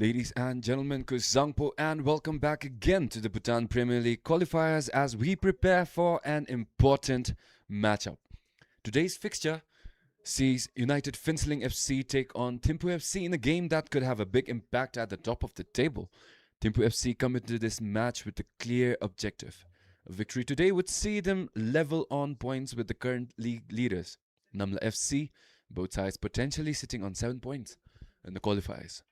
Ladies and gentlemen, Kuzangpo, and welcome back again to the Bhutan Premier League qualifiers as we prepare for an important matchup. Today's fixture sees United Phuntsholing FC take on THIMPHU FC in a game that could have a big impact at the top of the table. THIMPHU FC come into this match with a clear objective. A victory today would see them level on points with the current league leaders, Namla FC, both sides potentially sitting on 7 points in the qualifiers.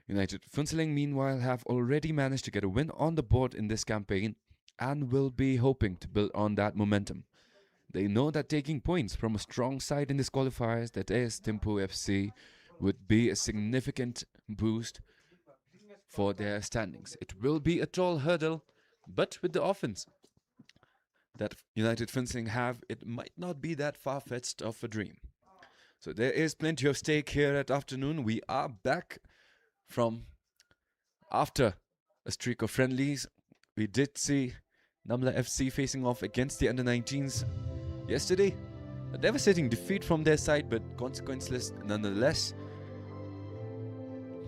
United Phuntsholing, meanwhile, have already managed to get a win on the board in this campaign and will be hoping to build on that momentum. They know that taking points from a strong side in this qualifiers, that is THIMPHU FC, would be a significant boost for their standings. It will be a tall hurdle, but with the offense that United Phuntsholing have, it might not be that far-fetched of a dream. So there is plenty of stake here at afternoon. We are back from after a streak of friendlies. We did see Namla FC facing off against the under-19s yesterday. A devastating defeat from their side, but consequenceless nonetheless,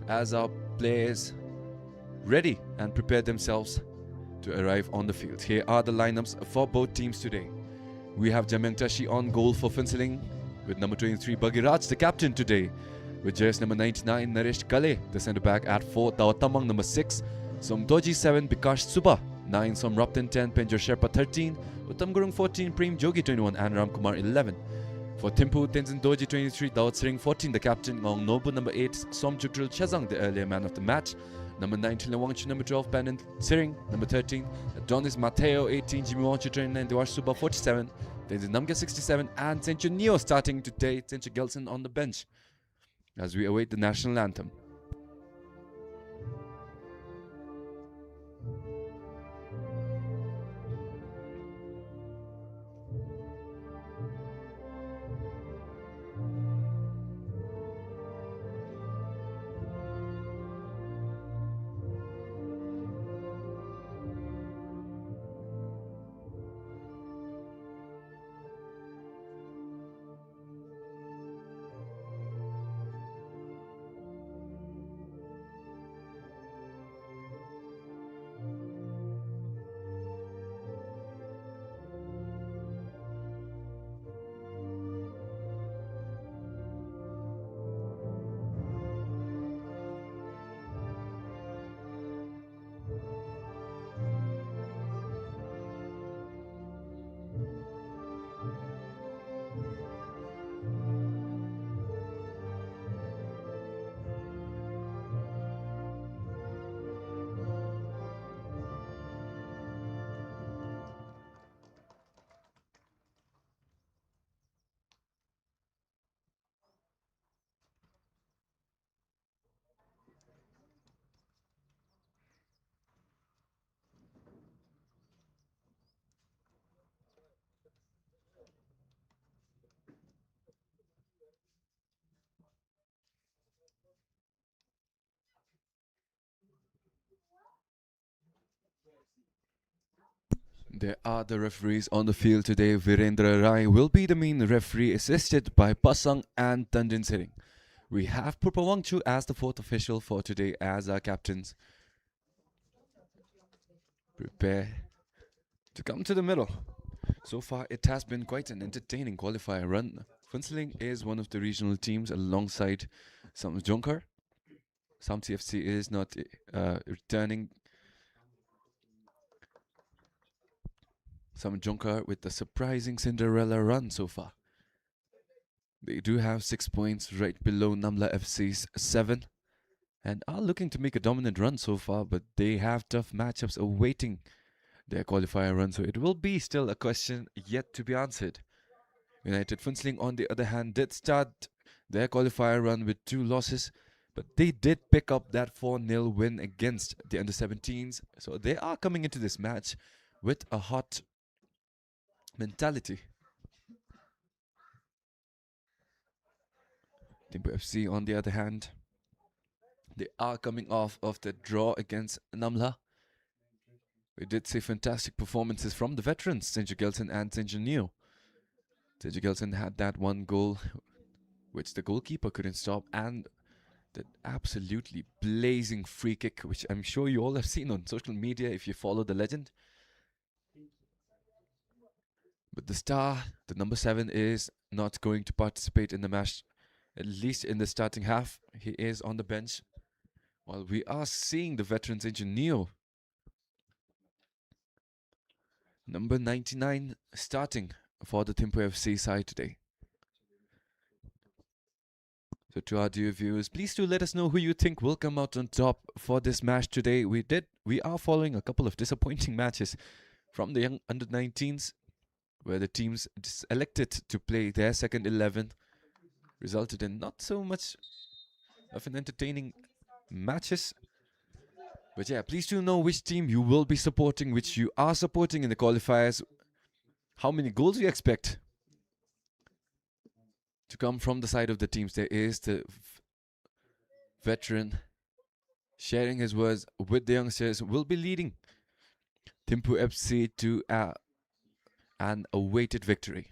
as our players ready and prepare themselves to arrive on the field. Here are the lineups for both teams today. We have Jamyang Tashi on goal for Phuntsholing, with number 23 Bagiraj, the captain today. With jersey number 99 Naresh Kale, the centre back at 4, Dawat Tamang number 6, Somdoji 7, Bikash Suba 9, Somraptan 10, Penjor Sherpa 13, Uttam Gurung 14, Prem Jogi 21 and Ramkumar 11. For THIMPHU, Tenzin Doji 23, Dawat Sering 14, the captain, Ngong Nobu number 8, Som Chuktrul Chazang, the earlier man of the match, number 19 Lewangchu, number 12 Panan Sering, number 13 Adonis Mateo 18, Jimmy Wangchu 29, Dewash Suba 47, Tenzin Namga 67 and Senchu Neo starting today, Senchu Gelson on the bench as we await the national anthem. There are the referees on the field today. Virendra Rai will be the main referee, assisted by Pasang and Tanjin Sering. We have Purpawangchu as the fourth official for today as our captains. Prepare to come to the middle. So far, it has been quite an entertaining qualifier run. Phuntsholing is one of the regional teams alongside Samjonkar. Samti FC is not returning. Samjonkar with the surprising Cinderella run so far. They do have 6 points right below Namla FC's 7 and are looking to make a dominant run so far, but they have tough matchups awaiting their qualifier run, so it will be still a question yet to be answered. United Phuntsholing, on the other hand, did start their qualifier run with 2 losses, but they did pick up that 4-0 win against the under-17s, so they are coming into this match with a hot mentality. THIMPHU FC, on the other hand, they are coming off of the draw against Namla. We did see fantastic performances from the veterans, Senju Gelson and Senju Neo. Senju Gelson had that one goal which the goalkeeper couldn't stop, and that absolutely blazing free kick, which I'm sure you all have seen on social media if you follow the legend. But the star, the number 7, is not going to participate in the match, at least in the starting half. He is on the bench, while we are seeing the veterans Neo, number 99, starting for the THIMPHU FC side today. So to our dear viewers, please do let us know who you think will come out on top for this match today. We are following a couple of disappointing matches from the young under-19s, where the teams elected to play their second 11, resulted in not so much of an entertaining matches. But yeah, please do know which team you will be supporting, which you are supporting in the qualifiers, how many goals you expect to come from the side of the teams. There is the veteran sharing his words with the youngsters, will be leading THIMPHU FC to an awaited victory.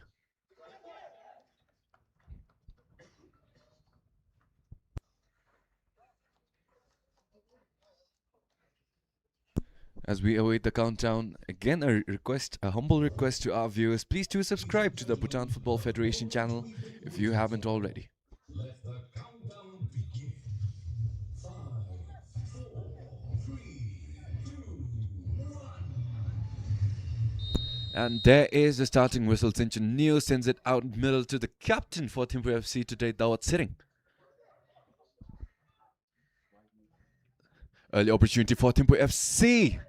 As we await the countdown, again a humble request to our viewers, please do subscribe to the Bhutan Football Federation channel if you haven't already. Let the countdown begin. 5, 4, 3, 2, 1. And there is the starting whistle. Senju Neo sends it out middle to the captain for THIMPHU FC today, Dawat Sering. Early opportunity for THIMPHU FC.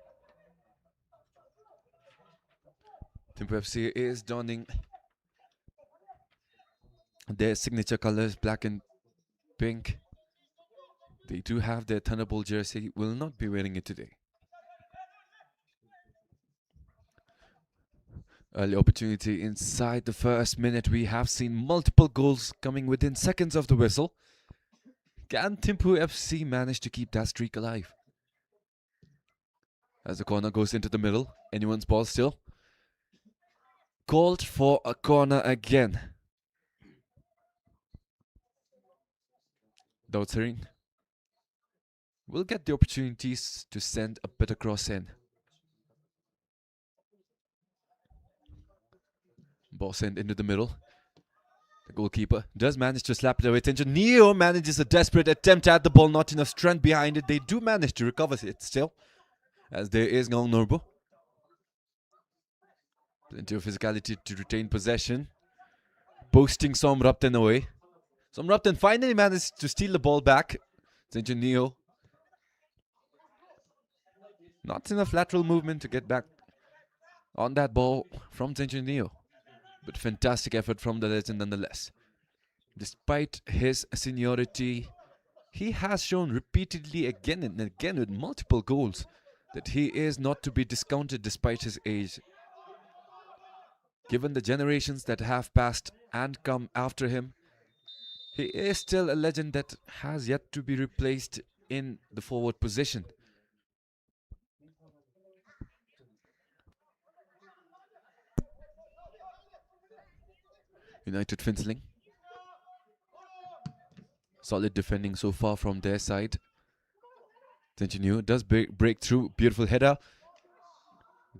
THIMPHU FC is donning their signature colors, black and pink. They do have their Thunderbolt jersey, will not be wearing it today. Early opportunity inside the first minute. We have seen multiple goals coming within seconds of the whistle. Can THIMPHU FC manage to keep that streak alive? As the corner goes into the middle, anyone's ball still. Called for a corner again. Dawat Sering will get the opportunities to send a better cross in. Ball sent into the middle. The goalkeeper does manage to slap it away. Tension Neo manages a desperate attempt at the ball, not enough strength behind it. They do manage to recover it still, as there is Ngong Norbo. Plenty of physicality to retain possession. Boasting Somrapten away. Somrapten finally managed to steal the ball back. Tension Neo. Not enough lateral movement to get back on that ball from Tension Neo. But fantastic effort from the legend nonetheless. Despite his seniority, he has shown repeatedly again and again with multiple goals that he is not to be discounted despite his age. Given the generations that have passed and come after him, he is still a legend that has yet to be replaced in the forward position. United Finchling. Solid defending so far from their side. Continue, does break through, beautiful header.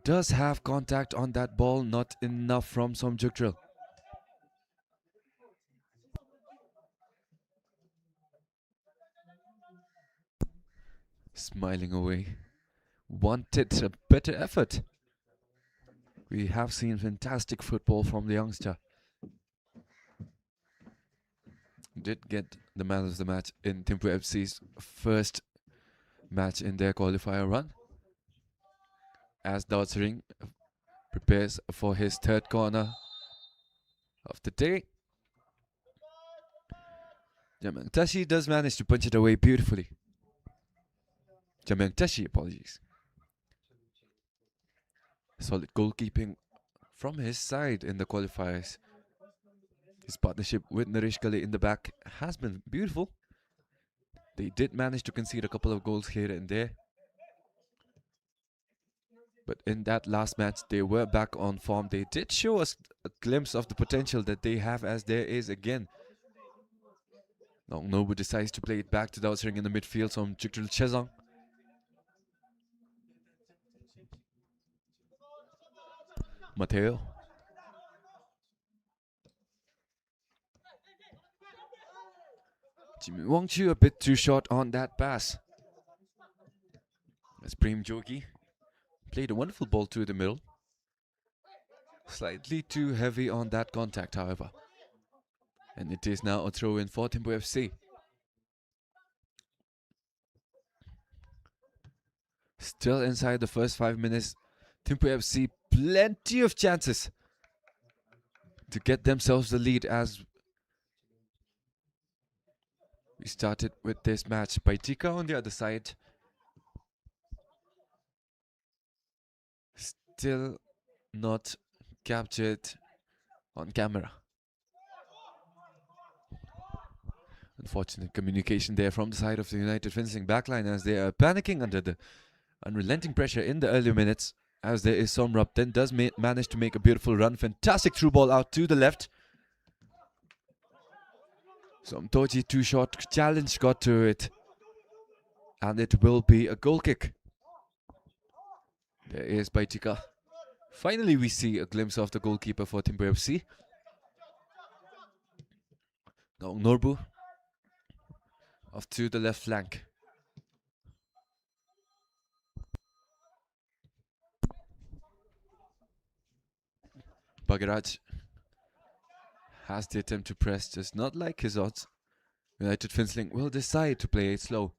Does have contact on that ball, not enough from Somjukdril. Smiling away. Wanted a better effort. We have seen fantastic football from the youngster. Did get the man of the match in THIMPHU FC's first match in their qualifier run. As Dawsring prepares for his third corner of the day. Jamyang Tashi does manage to punch it away beautifully. Jamyang Tashi, apologies. Solid goalkeeping from his side in the qualifiers. His partnership with Naresh Kale in the back has been beautiful. They did manage to concede a couple of goals here and there. But in that last match, they were back on form. They did show us a glimpse of the potential that they have, as there is again. Now Nobu decides to play it back to Dawsring in the midfield from Jukdril Chezong. Mateo. Jimmy Wongchu a bit too short on that pass. As Prem Jogi played a wonderful ball to the middle. Slightly too heavy on that contact, however. And it is now a throw-in for THIMPHU FC. Still inside the first 5 minutes. THIMPHU FC plenty of chances to get themselves the lead as we started with this match. Baitika on the other side. Still not captured on camera. Unfortunate communication there from the side of the United Finchling backline, as they are panicking under the unrelenting pressure in the early minutes. As there is Somrup, then does manage to make a beautiful run. Fantastic through ball out to the left. Somtoji too short, challenge got to it. And it will be a goal kick. There is Baitika. Finally we see a glimpse of the goalkeeper for THIMPHU FC. Now Norbu off to the left flank. Bagaraj has the attempt to press, just not like his odds. United Finchling will decide to play it slow.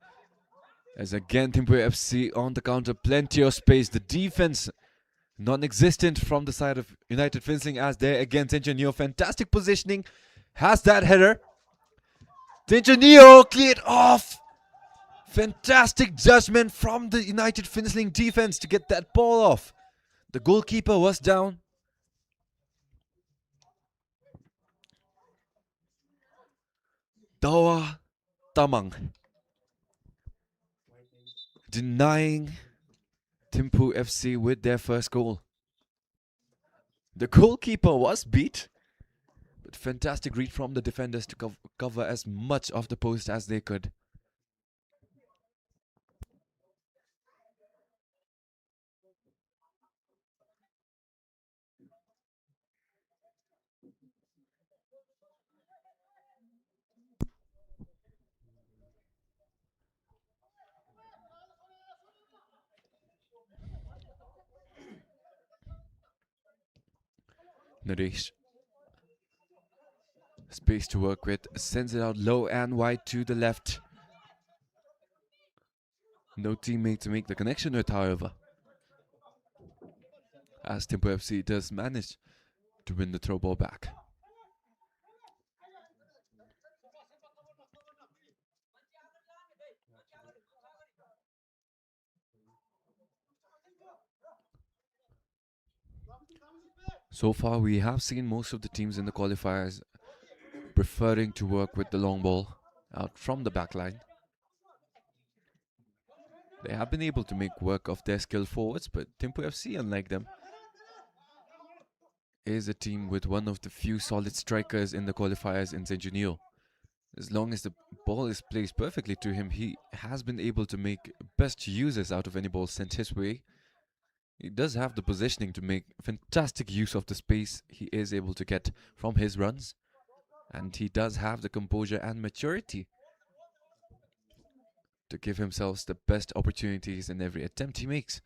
As again THIMPHU FC on the counter, plenty of space. The defense non-existent from the side of United Finchling, as there again Tencho fantastic positioning, has that header. Tencho cleared off. Fantastic judgment from the United Finchling defense to get that ball off. The goalkeeper was down. Dawa Tamang denying THIMPHU FC with their first goal. The goalkeeper was beat, but fantastic read from the defenders to cover as much of the post as they could. Naresh. Space to work with, sends it out low and wide to the left. No teammate to make the connection with, however. As THIMPHU FC does manage to win the throw ball back. So far, we have seen most of the teams in the qualifiers preferring to work with the long ball out from the back line. They have been able to make work of their skilled forwards, but THIMPHU FC, unlike them, is a team with one of the few solid strikers in the qualifiers in Zenjunio. As long as the ball is placed perfectly to him, he has been able to make best uses out of any ball sent his way. He does have the positioning to make fantastic use of the space he is able to get from his runs. And he does have the composure and maturity to give himself the best opportunities in every attempt he makes.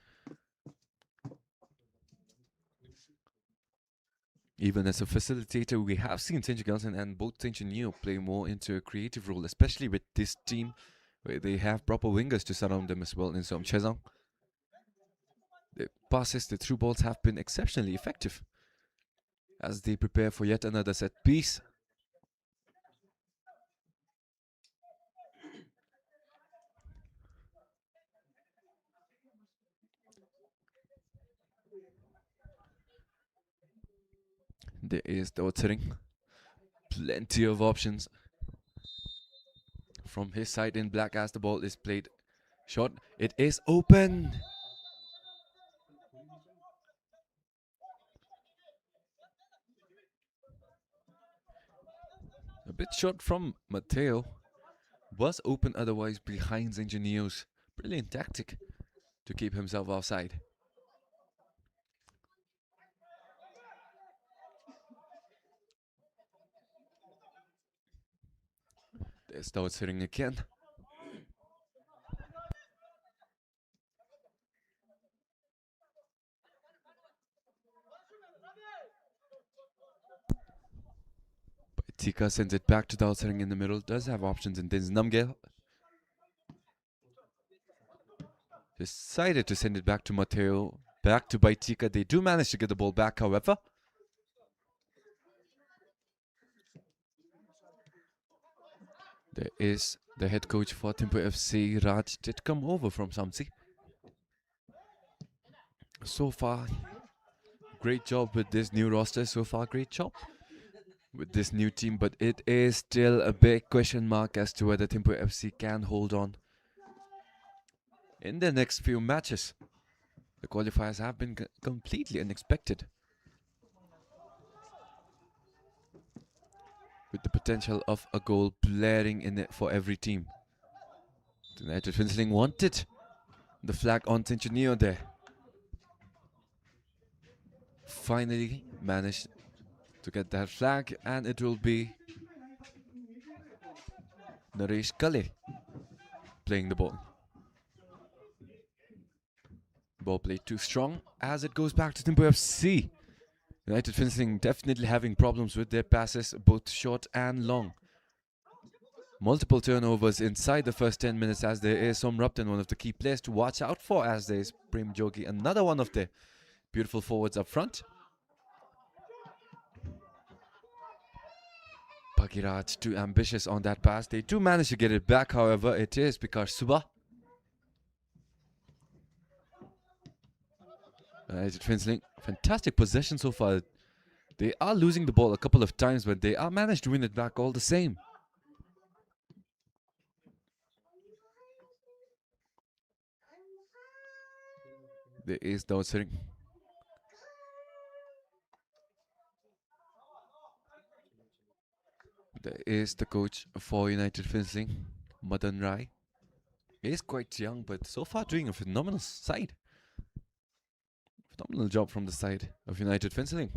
Even as a facilitator, we have seen Tenchi Galton and both Tenchi Neo play more into a creative role, especially with this team where they have proper wingers to surround them as well in Som Chezang. The passes, the through balls have been exceptionally effective as they prepare for yet another set piece. There is the Otsering. Plenty of options from his side in black as the ball is played short. It is open. A bit short from Mateo. Was open otherwise behind Engineers. Brilliant tactic to keep himself offside. There starts hitting again. Tika sends it back to Dalsering in the middle. Does have options in Dins Namgel. Decided to send it back to Mateo. Back to Baitika. They do manage to get the ball back, however. There is the head coach for THIMPHU FC, Raj, did come over from Samsi. So far, great job with this new roster. So far, great job with this new team. But it is still a big question mark as to whether THIMPHU FC can hold on in the next few matches. The qualifiers have been completely unexpected, with the potential of a goal blaring in it for every team. The United Finnsling wanted the flag on Centennial there. Finally managed to get that flag, and it will be Naresh Kale playing the ball. Ball played too strong as it goes back to THIMPHU FC. United Finnsling definitely having problems with their passes, both short and long. Multiple turnovers inside the first 10 minutes as there is Som Rupton, one of the key players to watch out for, as there is Prem Jogi, another one of the beautiful forwards up front. Bhagiraj too ambitious on that pass. They do manage to get it back, however. It is because Subha. United Finnsling, fantastic possession so far. They are losing the ball a couple of times, but they are managed to win it back all the same. There is Dawsering. There is the coach for United Finnsling, Madan Rai. He is quite young, but so far doing a phenomenal side. Phenomenal job from the side of United Finnsling.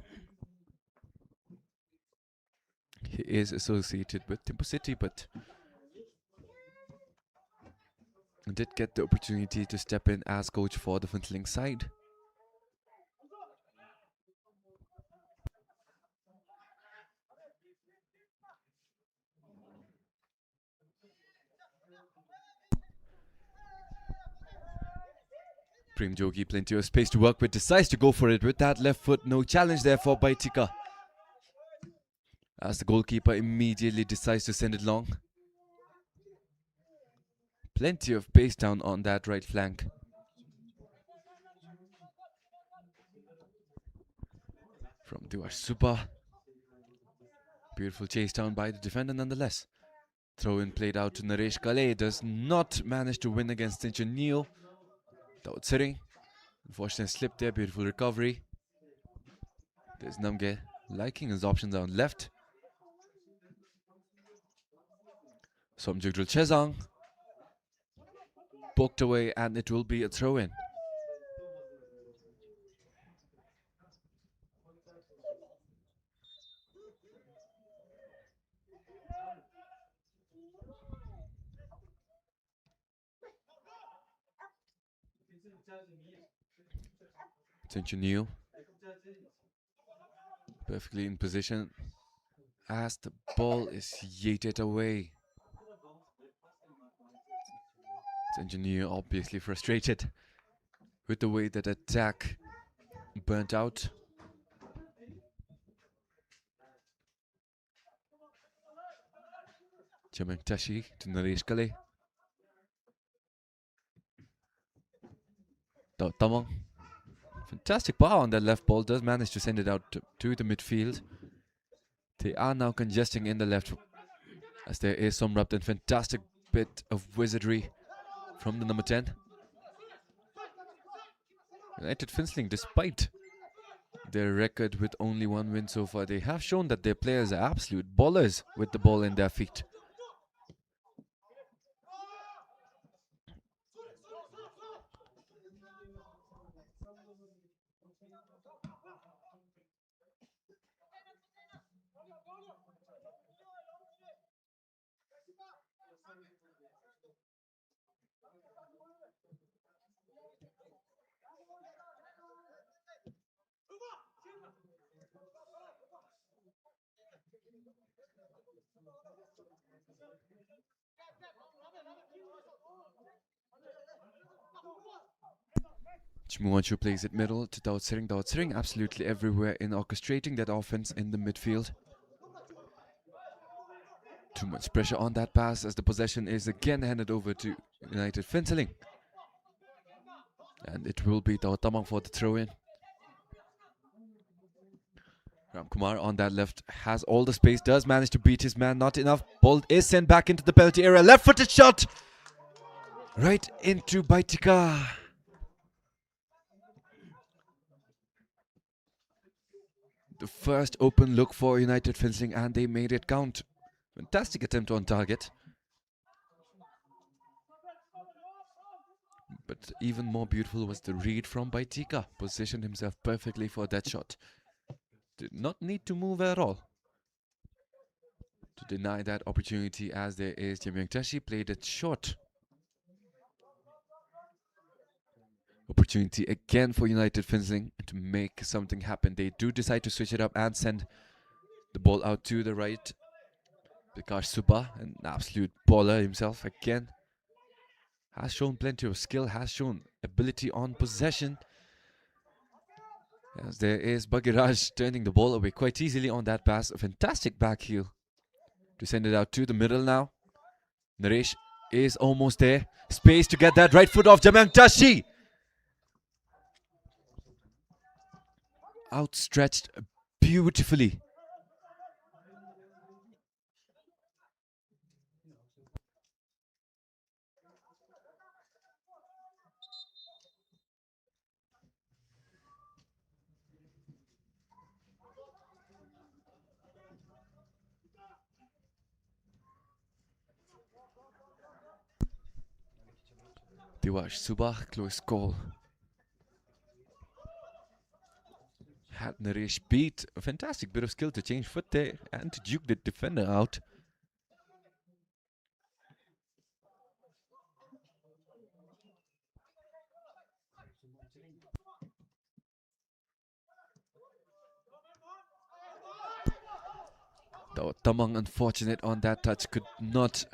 He is associated with THIMPHU City, but did get the opportunity to step in as coach for the Finnsling side. Prem Jogi, plenty of space to work with, decides to go for it with that left foot. No challenge there for Baitika, as the goalkeeper immediately decides to send it long. Plenty of pace down on that right flank. From Duar Supa. Beautiful chase down by the defender nonetheless. Throw in played out to Naresh Kale. Does not manage to win against Tinchen Neo. Daud Sering. Unfortunate slip there. Beautiful recovery. There's Namge liking his options on left. Somjigdrul Chezang poked away, and it will be a throw-in. New perfectly in position as the ball is yeeted away. Engineer obviously frustrated with the way that attack burnt out. Jameng Tashi to Naresh Kale. Tamang. Fantastic power on that left ball. Does manage to send it out to the midfield. They are now congesting in the left as there is some Somrupt and fantastic bit of wizardry from the number 10. United Finsling, despite their record with only one win so far, they have shown that their players are absolute ballers with the ball in their feet. Chmuachu plays it middle to Daotsering. Daotsering absolutely everywhere in orchestrating that offense in the midfield. Too much pressure on that pass as the possession is again handed over to United Finsling. And it will be Daotamang for the throw-in. Ramkumar on that left has all the space, does manage to beat his man, not enough. Ball is sent back into the penalty area. Left-footed shot! Right into Baitika. The first open look for United Finsling, and they made it count. Fantastic attempt on target. But even more beautiful was the read from Baitika. Positioned himself perfectly for that shot. Did not need to move at all to deny that opportunity, as there is Jamyang Tashi played it short. Opportunity again for United Finsling to make something happen. They do decide to switch it up and send the ball out to the right. Bikash Suba, an absolute baller himself again, has shown plenty of skill, has shown ability on possession. As there is Bagiraj turning the ball away quite easily on that pass. A fantastic back heel to send it out to the middle now. Naresh is almost there. Space to get that right foot off Jamyang Tashi. Outstretched beautifully. Diwash Subah, close call. Had Naresh beat. A fantastic bit of skill to change foot there and to juke the defender out. Though Tamang, unfortunate on that touch, could not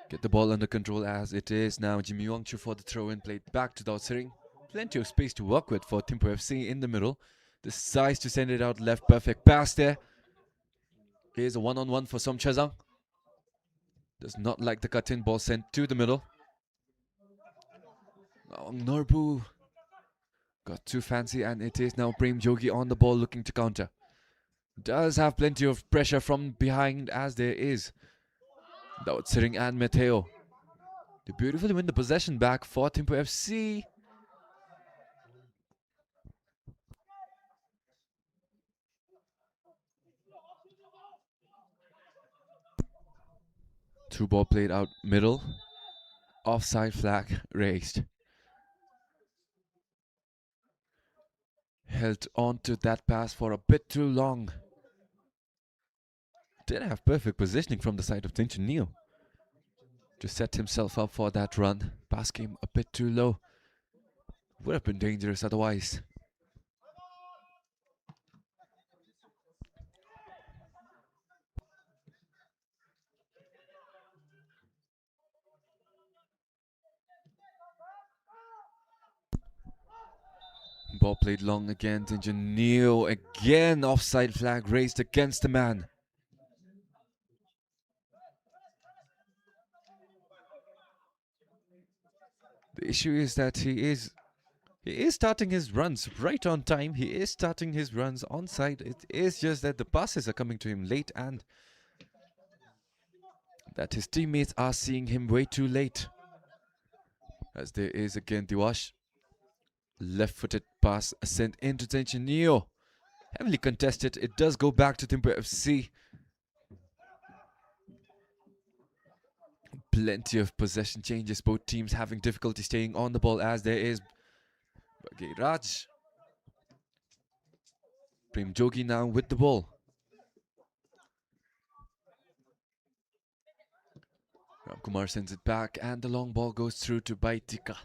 get the ball under control, as it is now Jimmy Wangchu for the throw-in, played back to Daotsering. Plenty of space to work with for THIMPHU FC in the middle. The size to send it out left, perfect pass there. Here's a one-on-one for Som Chazang. Does not like the cut-in, ball sent to the middle. Oh, Norbu got too fancy, and it is now Prem Jogi on the ball looking to counter. Does have plenty of pressure from behind, as there is Daotsering and Mateo. They beautifully win the possession back for THIMPHU FC. Through ball played out middle. Offside flag raised. Held on to that pass for a bit too long. Did have perfect positioning from the side of THIMPHU to set himself up for that run. Pass came a bit too low. Would have been dangerous otherwise. Ball played long again. THIMPHU again. Offside flag raised against the man. The issue is that he is starting his runs right on time. He is starting his runs on side. It is just that the passes are coming to him late and that his teammates are seeing him way too late. As there is again Diwash. Left-footed pass sent into THIMPHU. Heavily contested. It does go back to THIMPHU FC. Plenty of possession changes. Both teams having difficulty staying on the ball as there is Raj. Prem Jogi now with the ball. Ramkumar sends it back and the long ball goes through to Baitika.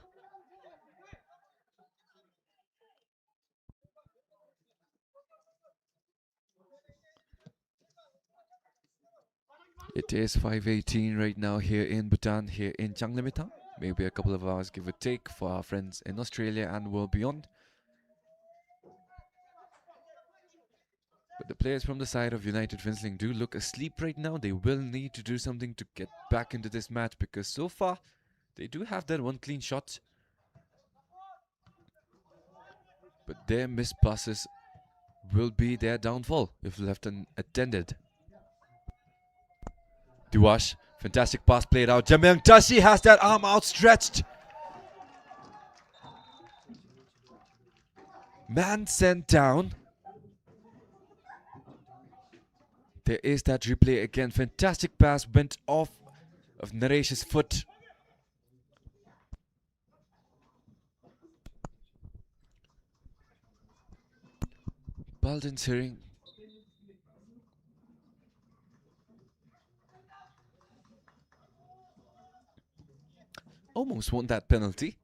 It is 5:18 right now here in Bhutan, here in Changlimitang. Maybe a couple of hours give or take for our friends in Australia and world beyond. But the players from the side of United Phuntshling do look asleep right now. They will need to do something to get back into this match because so far they do have that one clean shot. But their missed passes will be their downfall if left unattended. Diwash, fantastic pass played out. Jamyang Tashi has that arm outstretched. Man sent down. There is that replay again. Fantastic pass went off of Naresh's foot. Baldwin's hearing. Almost won that penalty.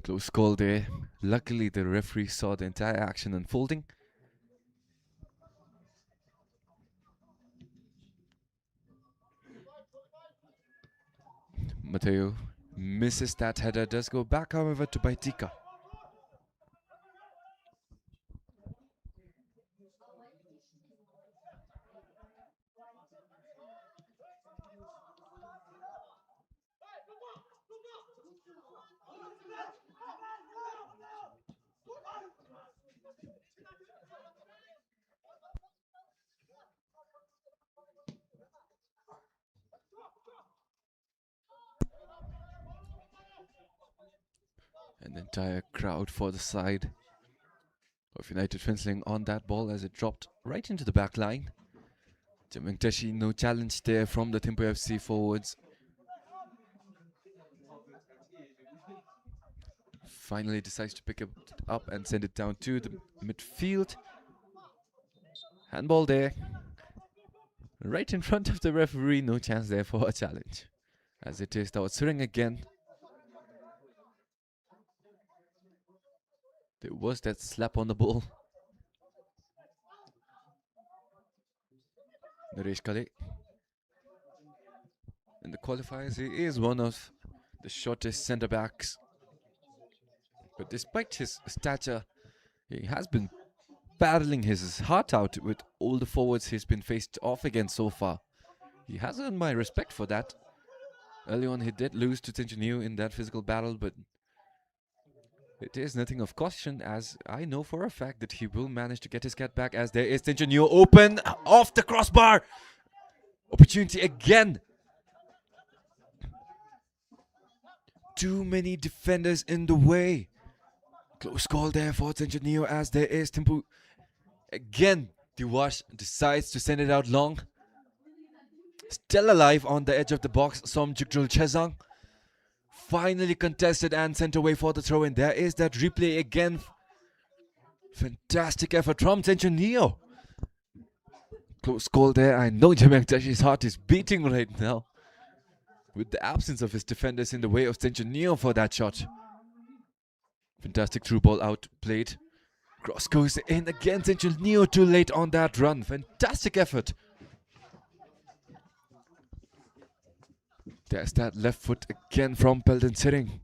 Close call there. Luckily, the referee saw the entire action unfolding. Mateo misses that header. Does go back, however, to Baitika. An entire crowd for the side of United Phuntshling on that ball as it dropped right into the back line. Jamyang Tashi, no challenge there from the THIMPHU FC forwards. Finally decides to pick it up and send it down to the midfield. Handball there. Right in front of the referee, no chance there for a challenge. As it is, Tawatsuring again. There was that slap on the ball. Naresh Kale. In the qualifiers, he is one of the shortest centre backs. But despite his stature, he has been battling his heart out with all the forwards he's been faced off against so far. He has earned my respect for that. Early on, he did lose to THIMPHU in that physical battle, but It is nothing of caution, as I know for a fact that he will manage to get his cat back, as there is THIMPHU open off the crossbar. Opportunity again. Too many defenders in the way. Close call there for THIMPHU, as there is THIMPHU again. Diwash decides to send it out long. Still alive on the edge of the box, Som Jukjul Chezang. Finally contested and sent away for the throw-in. There is that replay again. Fantastic effort from THIMPHU. Close call there. I know Jamyang Tashi's heart is beating right now, with the absence of his defenders in the way of THIMPHU for that shot. Fantastic through ball out played. Cross goes in again. THIMPHU too late on that run. Fantastic effort. There's that left foot again from Pelton Sering.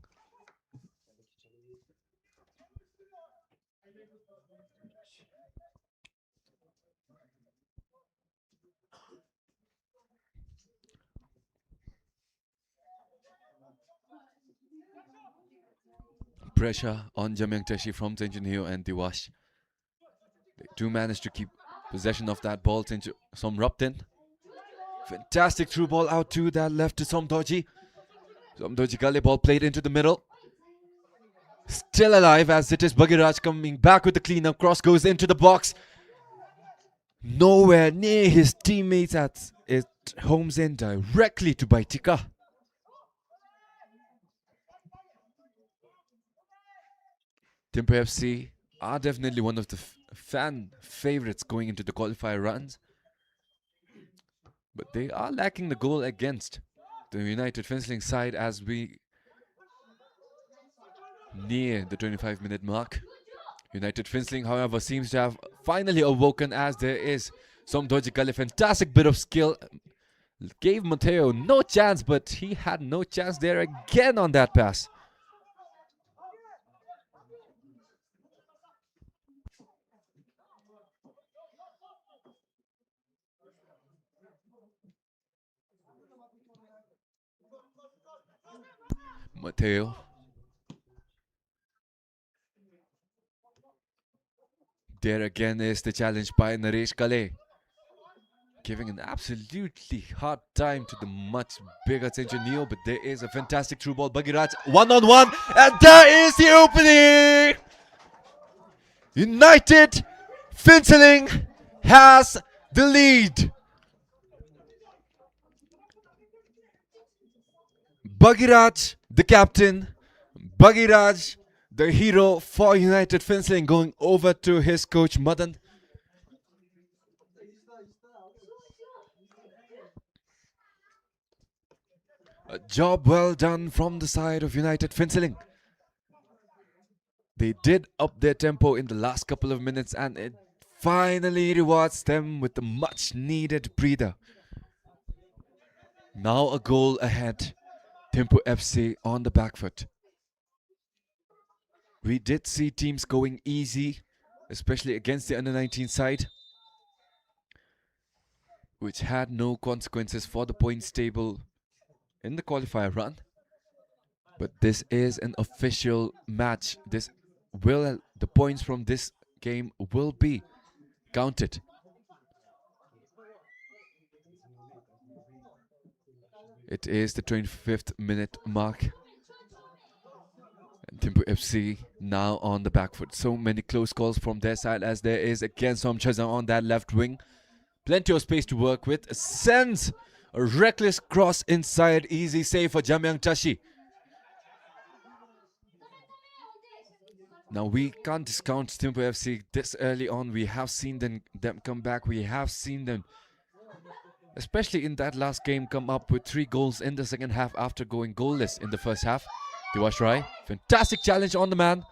Pressure on Jamyang Tashi from THIMPHU and Diwash. They do manage to keep possession of that ball. Som Ruptin. Fantastic through ball out to that left to Somdoji. Somdoji Gale ball played into the middle. Still alive, as it is Bagiraj coming back with the cleanup. Cross goes into the box. Nowhere near his teammates, as it homes in directly to Baitika. THIMPHU FC are definitely one of the fan favorites going into the qualifier runs, but they are lacking the goal against the United Fencing side as we near the 25-minute mark. United Fencing, however, seems to have finally awoken, as there is some Dojikale. Fantastic bit of skill. Gave Mateo no chance, but he had no chance there again on that pass. Mateo. There again is the challenge by Naresh Kale, giving an absolutely hard time to the much bigger THIMPHU, but there is a fantastic through ball. Bagiraj one-on-one, and there is the opening! United Fencing has the lead. Bagiraj, the captain, Bagiraj, the hero for United Fencing, going over to his coach Madan. A job well done from the side of United Fencing. They did up their tempo in the last couple of minutes, and it finally rewards them with a much needed breather. Now a goal ahead. THIMPHU FC on the back foot. We did see teams going easy, especially against the under-19 side, which had no consequences for the points table in the qualifier run. But this is an official match. The points from this game will be counted. It is the 25th minute mark. And THIMPHU FC now on the back foot. So many close calls from their side, as there is again Som Chazan on that left wing. Plenty of space to work with. Sends a reckless cross inside. Easy save for Jamyang Tashi. Now we can't discount THIMPHU FC this early on. We have seen them come back. We have seen them, especially in that last game, come up with 3 goals in the second half after going goalless in the first half. Diwash Rai, fantastic challenge on the man.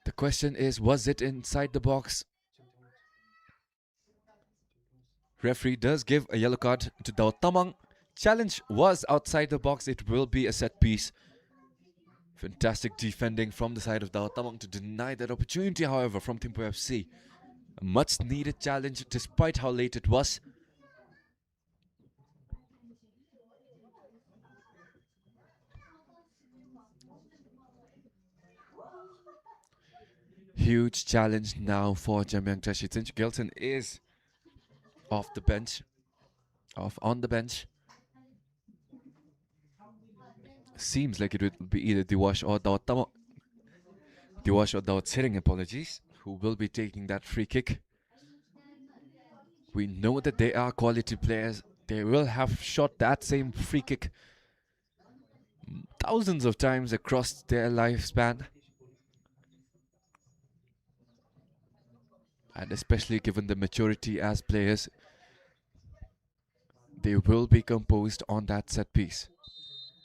The question is, was it inside the box? Referee does give a yellow card to Daud Tamang. Challenge was outside the box. It will be a set piece. Fantastic defending from the side of Daud Tamang to deny that opportunity, however, from THIMPHU FC. A much needed challenge despite how late it was. Huge challenge now for Jamyang Tashi. Tinch Gilton is off the bench. On the bench. Seems like it would be either Diwash or Dawat Tamo. Diwash or Dawat Sering, apologies, who will be taking that free kick. We know that they are quality players. They will have shot that same free kick thousands of times across their lifespan. And especially given the maturity as players, they will be composed on that set piece.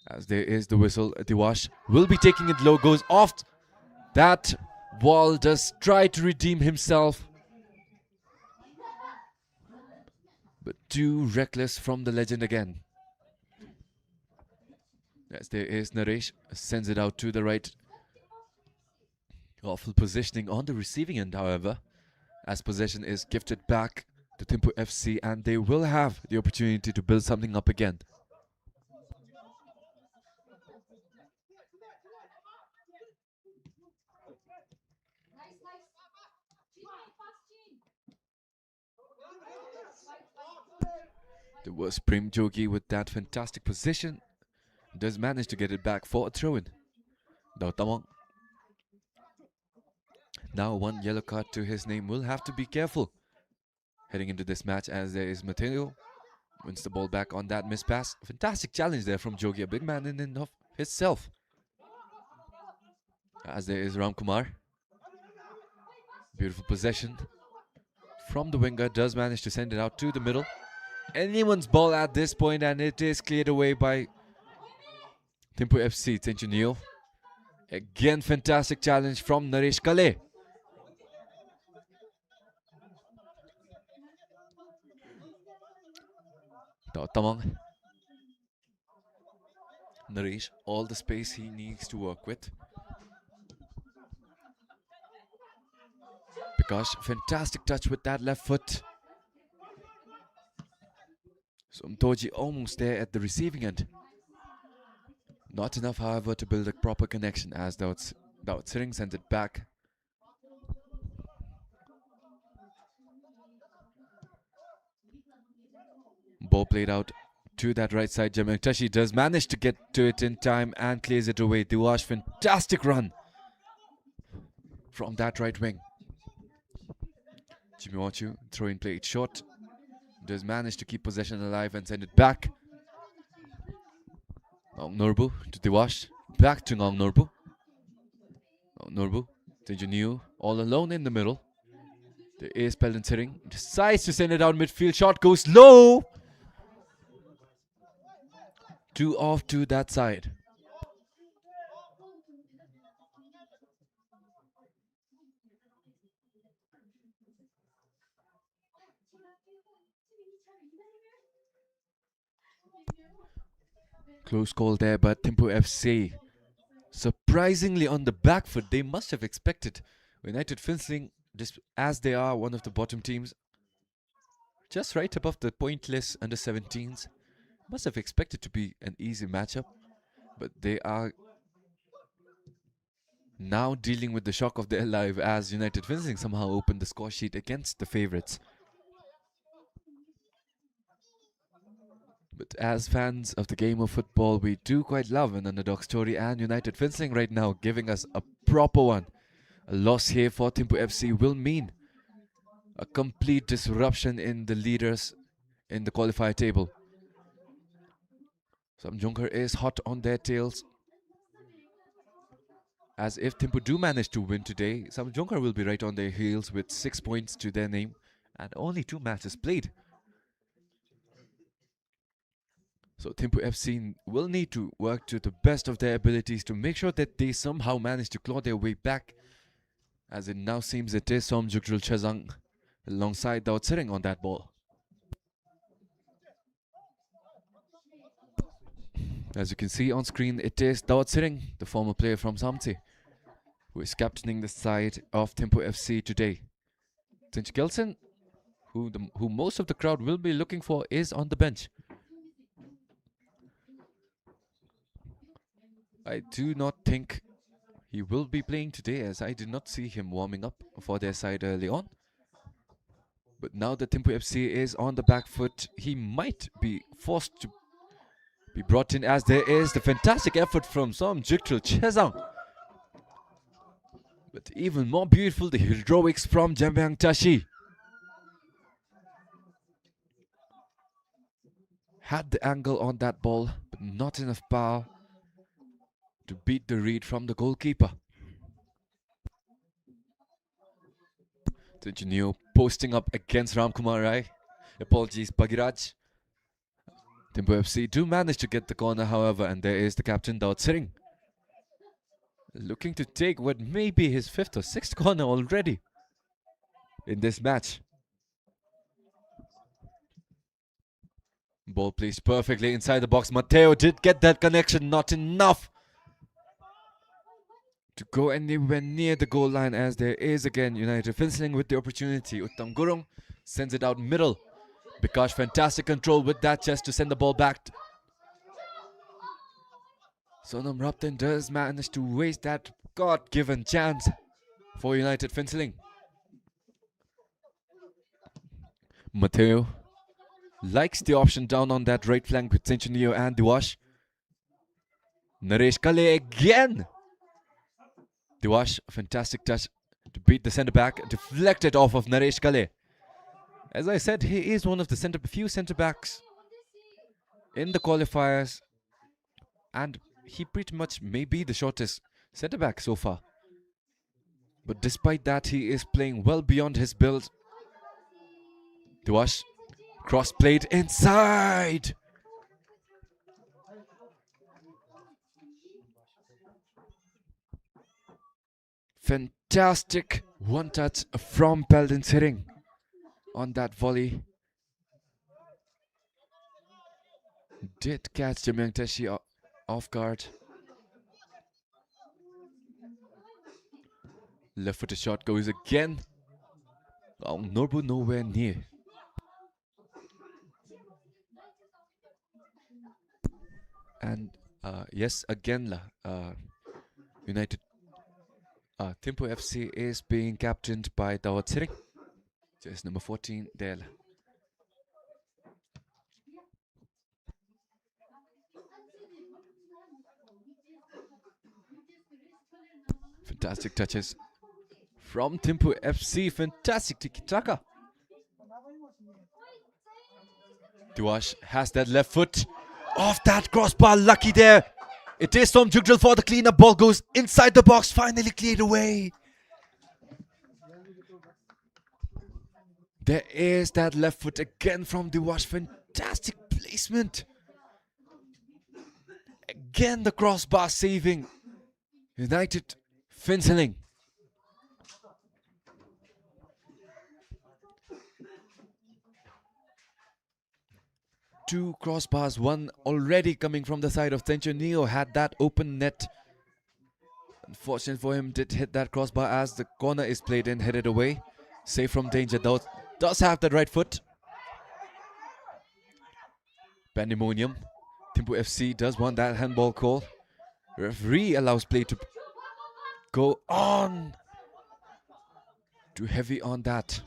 As there is the whistle, Diwash will be taking it low, goes off. That ball does try to redeem himself, but too reckless from the legend again. As there is Naresh, sends it out to the right. Awful positioning on the receiving end, however, as possession is gifted back to THIMPHU FC, and they will have the opportunity to build something up again. There was Prem Jogi with that fantastic position. Does manage to get it back for a throw-in. Dautamong. Now one yellow card to his name. Will have to be careful heading into this match, as there is Mateo. Wins the ball back on that missed pass. Fantastic challenge there from Jogi, a big man in and of himself. As there is Ramkumar. Beautiful possession from the winger. Does manage to send it out to the middle. Anyone's ball at this point, and it is cleared away by THIMPHU FC. Tenchunio. Again, fantastic challenge from Naresh Kale. Tamang. Naresh, all the space he needs to work with. Because fantastic touch with that left foot. Somtoji almost there at the receiving end. Not enough, however, to build a proper connection, as Dawat Sering sent it back. Ball played out to that right side. Jamyang Tashi does manage to get to it in time and clears it away. Diwash, fantastic run from that right wing. Jimmy Wachu, throwing play short. Does manage to keep possession alive and send it back. Ngong Norbu to Diwash. Back to Ngong Norbu. Ngong Norbu. Tenjuniu all alone in the middle. There is Pelton Sering. Decides to send it out midfield. Shot goes low. 2 off to that side. Close call there, but THIMPHU FC surprisingly on the back foot. They must have expected United Finchling, as they are one of the bottom teams, just right above the pointless under 17s. Must have expected to be an easy matchup, but they are now dealing with the shock of their life, as United Finchling somehow opened the score sheet against the favourites. But as fans of the game of football, we do quite love an underdog story, and United Finchling right now giving us a proper one. A loss here for THIMPHU FC will mean a complete disruption in the leaders in the qualifier table. Samjongkar is hot on their tails, as if THIMPHU do manage to win today, Samjongkar will be right on their heels with 6 points to their name and only 2 matches played. So THIMPHU FC will need to work to the best of their abilities to make sure that they somehow manage to claw their way back, as it now seems it is Somjukjul Chazang alongside Dawat Sering on that ball. As you can see on screen, it is Dawat Sering, the former player from Samtse, who is captaining the side of THIMPHU FC today. Tinch Gelson, who most of the crowd will be looking for, is on the bench. I do not think He will be playing today, as I did not see him warming up for their side early on. But now that THIMPHU FC is on the back foot, he might be forced to be brought in, as there is the fantastic effort from Som Jiktril Chezang. But even more beautiful, the heroics from Jambyang Tashi. Had the angle on that ball, but not enough power to beat the read from the goalkeeper. Tinchunio posting up against Ramkumar Rai. Apologies, Bagiraj. THIMPHU FC do manage to get the corner, however, and there is the captain, Daud Sering, looking to take what may be his 5th or 6th corner already in this match. Ball placed perfectly inside the box. Matteo did get that connection, not enough to go anywhere near the goal line, as there is again United Finseling with the opportunity. Uttam Gurung sends it out middle. Bikash, fantastic control with that chest to send the ball back. Sonam Raptan does manage to waste that God-given chance for United Finseling. Matteo likes the option down on that right flank with Tinchunio and Diwash. Naresh Kale again. Diwash, fantastic touch to beat the centre back, deflected off of Naresh Kale. As I said, he is one of the few centre backs in the qualifiers, and he pretty much may be the shortest centre back so far. But despite that, he is playing well beyond his build. Diwash, cross played inside. Fantastic one touch from Peldon Sering on that volley. Did catch Jamyang Tashi off guard. Left footed shot goes again. Oh, Norbu nowhere near. And yes, again, United THIMPHU FC is being captained by Daud Sering. Just number 14 there. Fantastic touches from THIMPHU FC. Fantastic tiki-taka. Diwash has that left foot off that crossbar. Lucky there. It is Som Jugdal for the cleanup. Ball goes inside the box. Finally cleared away. There is that left foot again from Diwash. Fantastic placement. Again the crossbar saving United Finseling. Two crossbars, one already coming from the side of Tinchunio. Had that open net. Unfortunate for him, did hit that crossbar as the corner is played in, headed away. Safe from danger, though. Does have that right foot. Pandemonium. THIMPHU FC does want that handball call. Referee allows play to go on. Too heavy on that.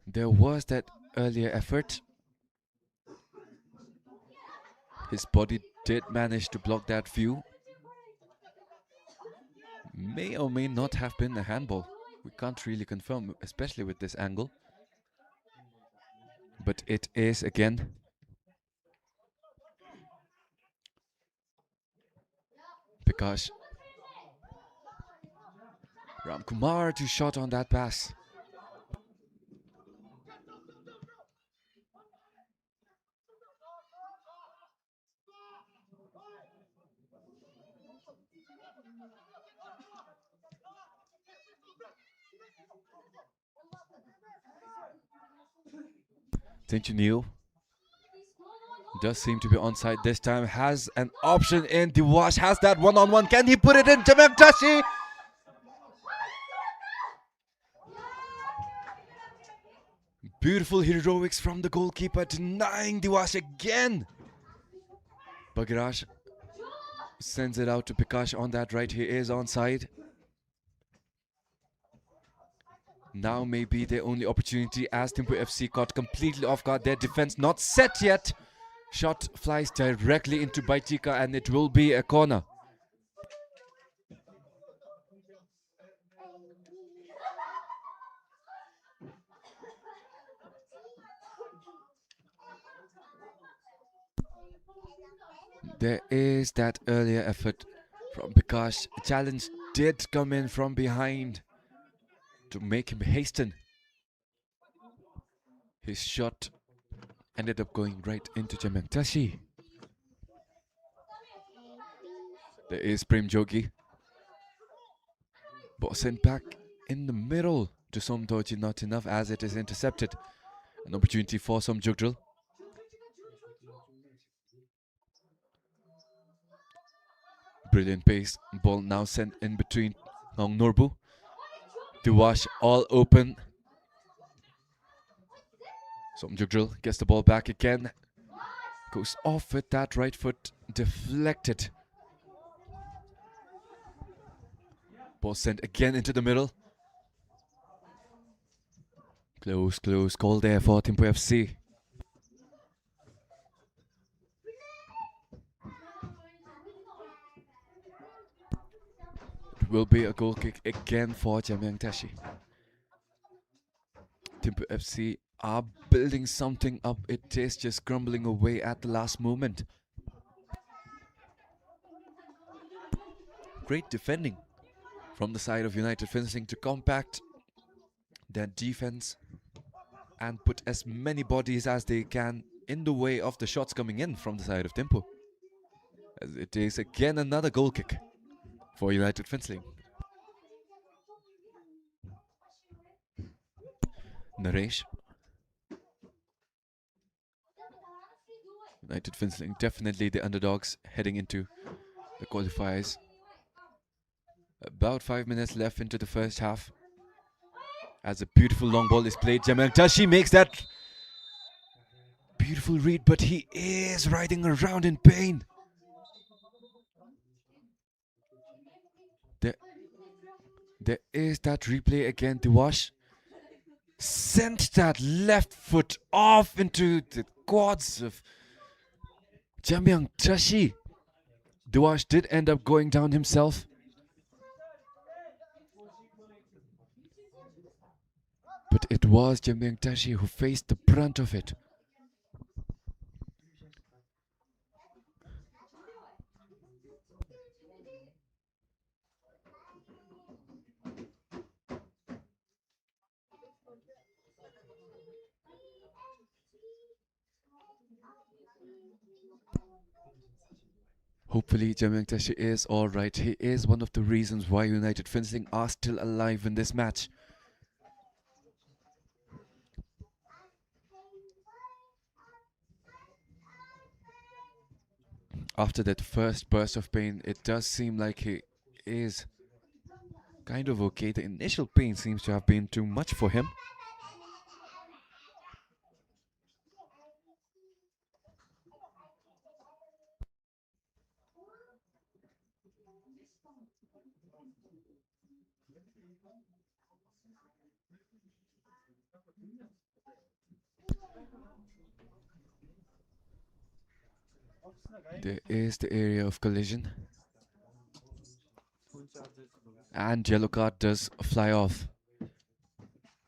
There was that earlier effort. His body did manage to block that view. May or may not have been a handball. We can't really confirm, especially with this angle. But it is again. Because Ramkumar too short on that pass. Tinchunio does seem to be onside this time. Has an option in. Diwash has that one-on-one. Can he put it in? Jamyang Tashi Beautiful heroics from the goalkeeper, denying Diwash again. Bagiraj sends it out to Pikash on that right. He is onside. Now may be their only opportunity as THIMPHU FC caught completely off guard. Their defense not set yet. Shot flies directly into Baitika and it will be a corner. There is that earlier effort from Bikash. A challenge did come in from behind to make him hasten. His shot ended up going right into Jamyang Tashi. There is Prem Jogi. Ball sent back in the middle to Somtoji, not enough as it is intercepted. An opportunity for Som Jugdral. Brilliant pace. Ball now sent in between Hong Norbu. Diwash all open. Som Jugdral gets the ball back again. Goes off with that right foot. Deflected. Ball sent again into the middle. Close call there for THIMPHU FC. It will be a goal kick again for Jamyang Tashi. THIMPHU FC are building something up. It is just crumbling away at the last moment. Great defending from the side of United Fencing to compact their defense and put as many bodies as they can in the way of the shots coming in from the side of THIMPHU. As it is again another goal kick for United Fencing. Naresh. United Fencing definitely the underdogs heading into the qualifiers. About 5 minutes left into the first half. As a beautiful long ball is played, Jamyang Tashi makes that beautiful read, but he is riding around in pain. There is that replay again. Diwash sent that left foot off into the quads of Jamyang Tashi. Diwash did end up going down himself. But it was Jamyang Tashi who faced the brunt of it. Hopefully Jamyang Tashi is alright. He is one of the reasons why United Fencing are still alive in this match. After that first burst of pain, it does seem like he is kind of okay. The initial pain seems to have been too much for him. There is the area of collision. And yellow card does fly off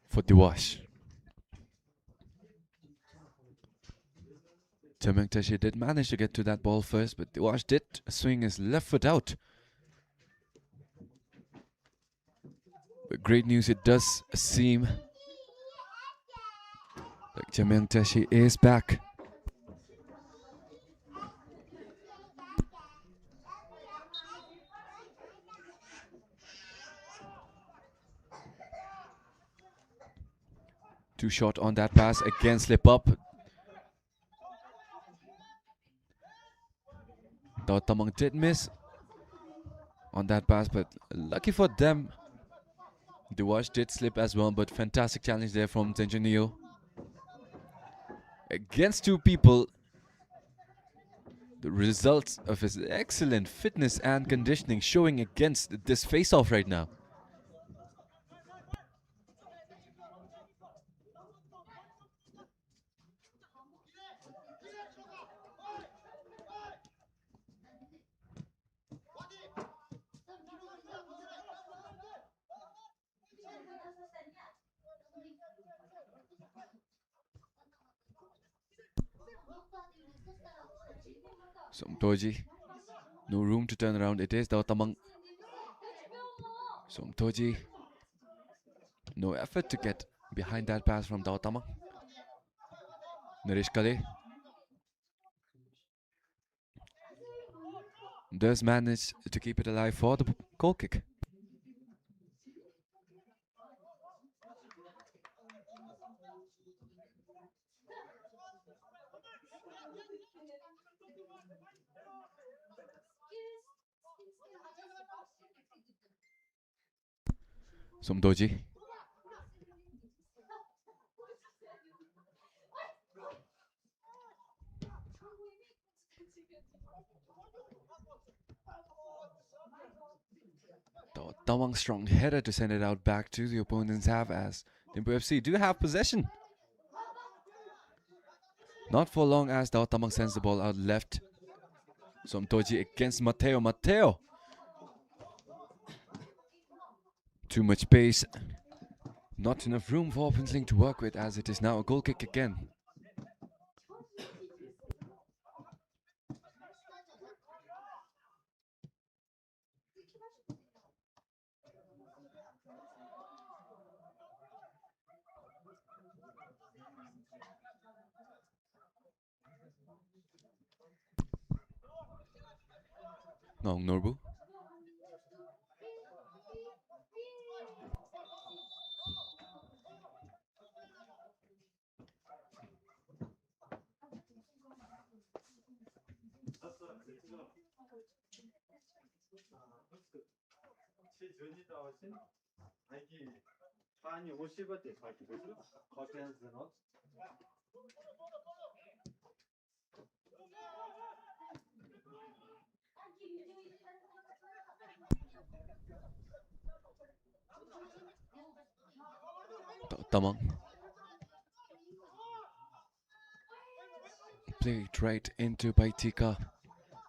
for Diwash. Jamyang Tashi did manage to get to that ball first, but Diwash did swing his left foot out. But great news, it does seem like Jamyang Tashi is back. Too short on that pass, again slip up. Tamang did miss on that pass, but lucky for them, Diwash did slip as well, but fantastic challenge there from Tenjanio. against two people. The results of his excellent fitness and conditioning showing against this face-off right now. Somtoji, no room to turn around. It is Dautamang. Somtoji, no effort to get behind that pass from Dautamang. Naresh Kale does manage to keep it alive for the goal kick. Somtoji. Tawang strong header to send it out back to the opponent's half as THIMPHU FC do have possession. Not for long as Tawang sends the ball out left. Somtoji against Mateo. Mateo. Too much space. Not enough room for Pinsling to work with as it is now a goal kick again. Nong Norbu. Tamang. Played right into Baitika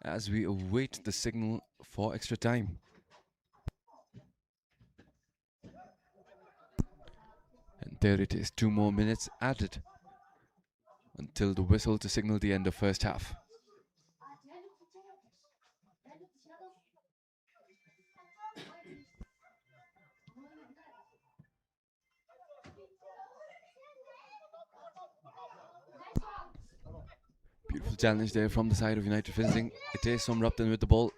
as we await the signal for extra time. And there it is, 2 more minutes added until the whistle to signal the end of first half. Beautiful challenge there from the side of United Fencing. It is Somraptan with the ball.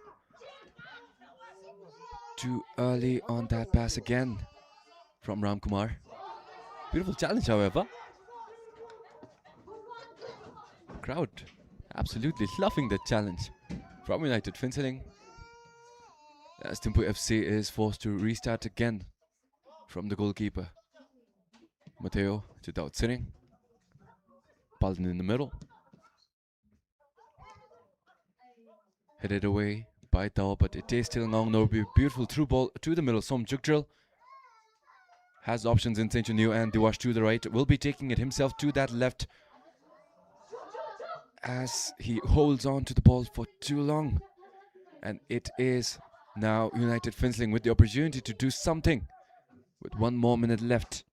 Too early on that pass again from Ramkumar. Beautiful challenge, however. Crowd absolutely loving that challenge from United Fencing. As THIMPHU FC is forced to restart again from the goalkeeper. Mateo to Daud Siring. Palden in the middle. Headed away by Dao, but it is still Nong Norbu. Beautiful through ball to the middle. Som Jukdril has options in Saint New and Diwash to the right. Will be taking it himself to that left as he holds on to the ball for too long. And it is now United Fencing with the opportunity to do something with 1 more minute left.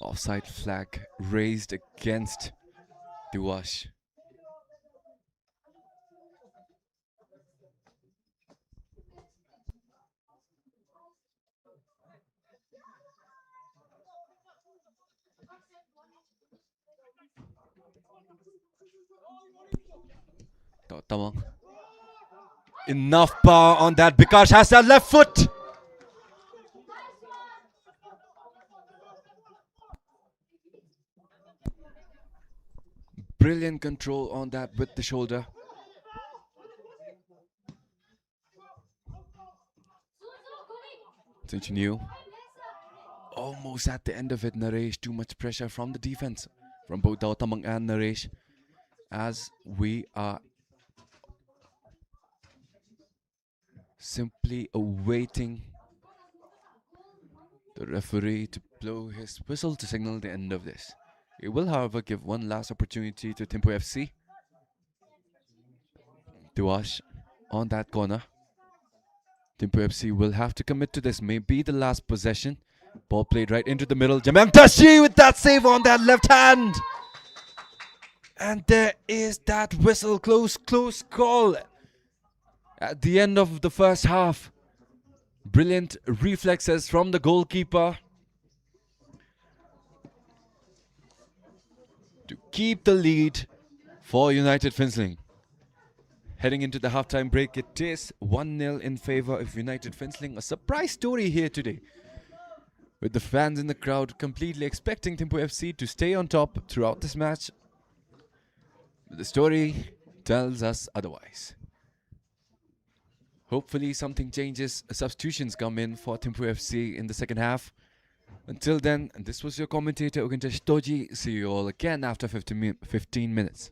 Offside flag raised against Diwash. Tamang. Enough power on that. Bikash has that left foot. Brilliant control on that with the shoulder. Continue. Almost at the end of it, Naresh. Too much pressure from the defense, from both Dautamang and Naresh, as we are simply awaiting the referee to blow his whistle to signal the end of this. He will, however, give one last opportunity to THIMPHU FC to us on that corner. THIMPHU FC will have to commit to this. Maybe the last possession. Ball played right into the middle. Jamam Tashi with that save on that left hand. And there is that whistle. Close call at the end of the first half. Brilliant reflexes from the goalkeeper to keep the lead for United Finsling. Heading into the halftime break, it is 1-0 in favor of United Finsling. A surprise story here today, with the fans in the crowd completely expecting THIMPHU FC to stay on top throughout this match. But the story tells us otherwise. Hopefully something changes, substitutions come in for THIMPHU FC in the second half. Until then, this was your commentator Ugintesh Toji. See you all again after 15 minutes.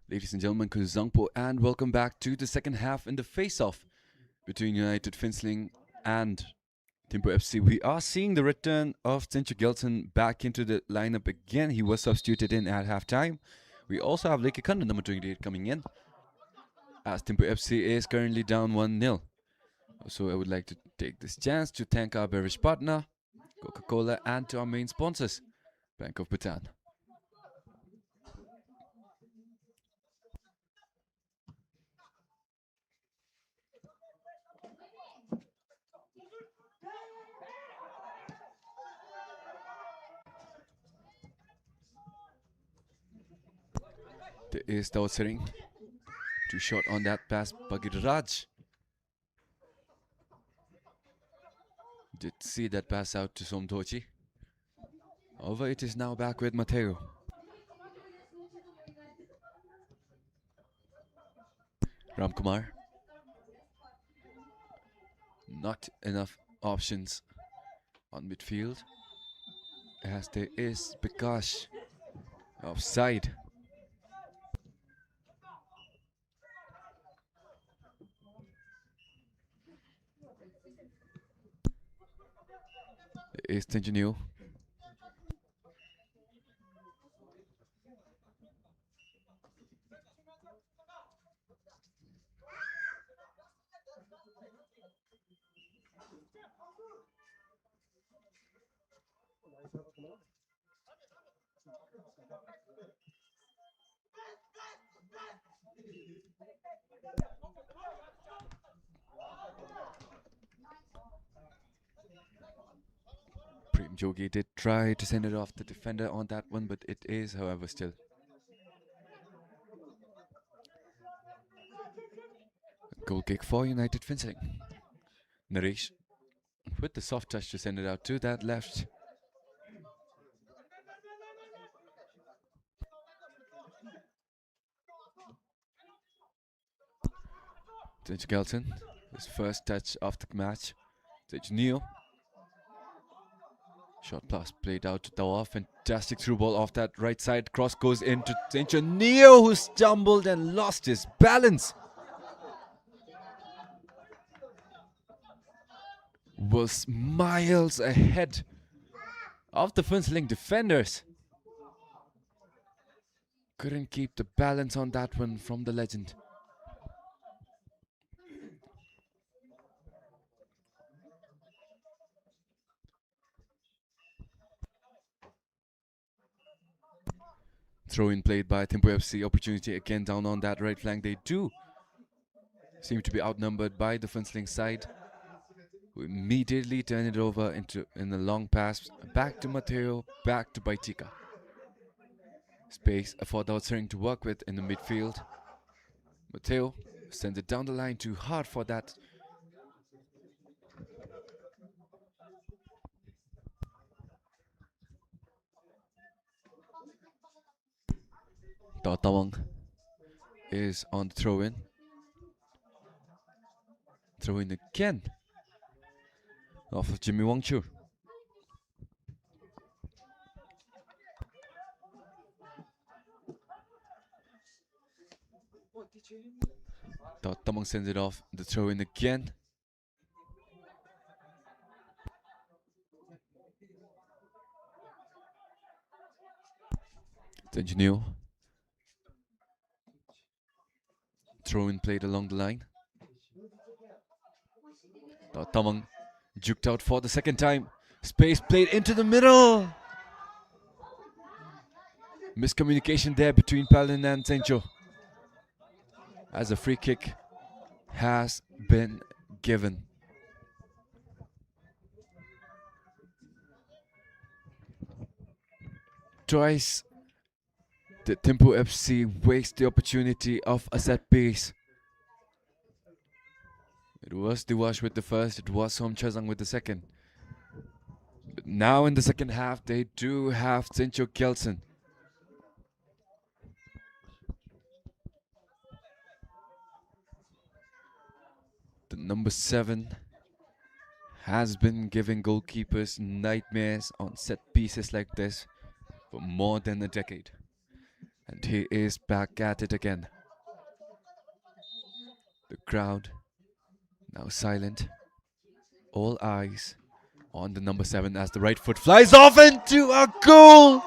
Ladies and gentlemen, Zangpo, and welcome back to the second half in the face-off between United Phuntshling and THIMPHU FC. We are seeing the return of THIMPHU Gelson back into the lineup again. He was substituted in at halftime. We also have Leke Kunda, number 28, coming in, as THIMPHU FC is currently down 1-0. So I would like to take this chance to thank our beverage partner, Coca-Cola, and to our main sponsors, Bank of Bhutan. There is Dawsering. Too short on that pass, Bagiraj. Did see that pass out to Somtochi. However, it is now back with Mateo. Ramkumar. Not enough options on midfield, as there is Bikash offside. There is Tenjinu. Prem Jogi did try to send it off the defender on that one, but it is, however, still a goal kick for United Phuntshling. Naresh with the soft touch to send it out to that left. Tench Gelson, his first touch of the match. Tench Neo. Short pass played out to Tawa. Fantastic through ball off that right side. Cross goes into Tench Neo, who stumbled and lost his balance. Was miles ahead of the Phuntshling defenders. Couldn't keep the balance on that one from the legend. Throw in played by THIMPHU FC. Opportunity again down on that right flank. They do seem to be outnumbered by the Phuntshling side, who immediately turn it over in a long pass back to Mateo, back to Baitika. Space for Dawsering to work with in the midfield. Mateo sends it down the line, too hard for that. Tawang is on the throw-in. Throw-in again off of Jimmy Wangchu. Tamang sends it off, the throw-in again. Tenjinu. Throw-in played along the line. Tamang juked out for the second time. Space played into the middle. Miscommunication there between Palin and Tencho, as a free kick has been given. Twice did THIMPHU FC waste the opportunity of a set piece. It was Diwash with the first, it was Som Chazang with the second. But now in the second half, they do have Tencho Gelson. The number 7 has been giving goalkeepers nightmares on set pieces like this for more than a decade. And he is back at it again. The crowd now silent. All eyes on the number 7 as the right foot flies off into a goal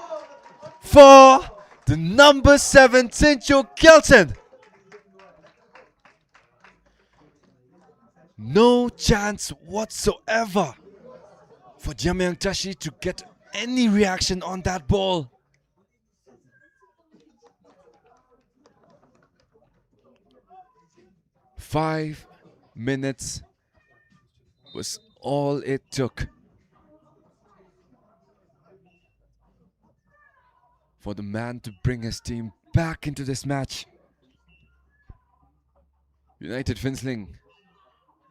for the number 7 THIMPHU Kelsen. No chance whatsoever for Jamyang Tashi to get any reaction on that ball. Five minutes was all it took for the man to bring his team back into this match. United Finsling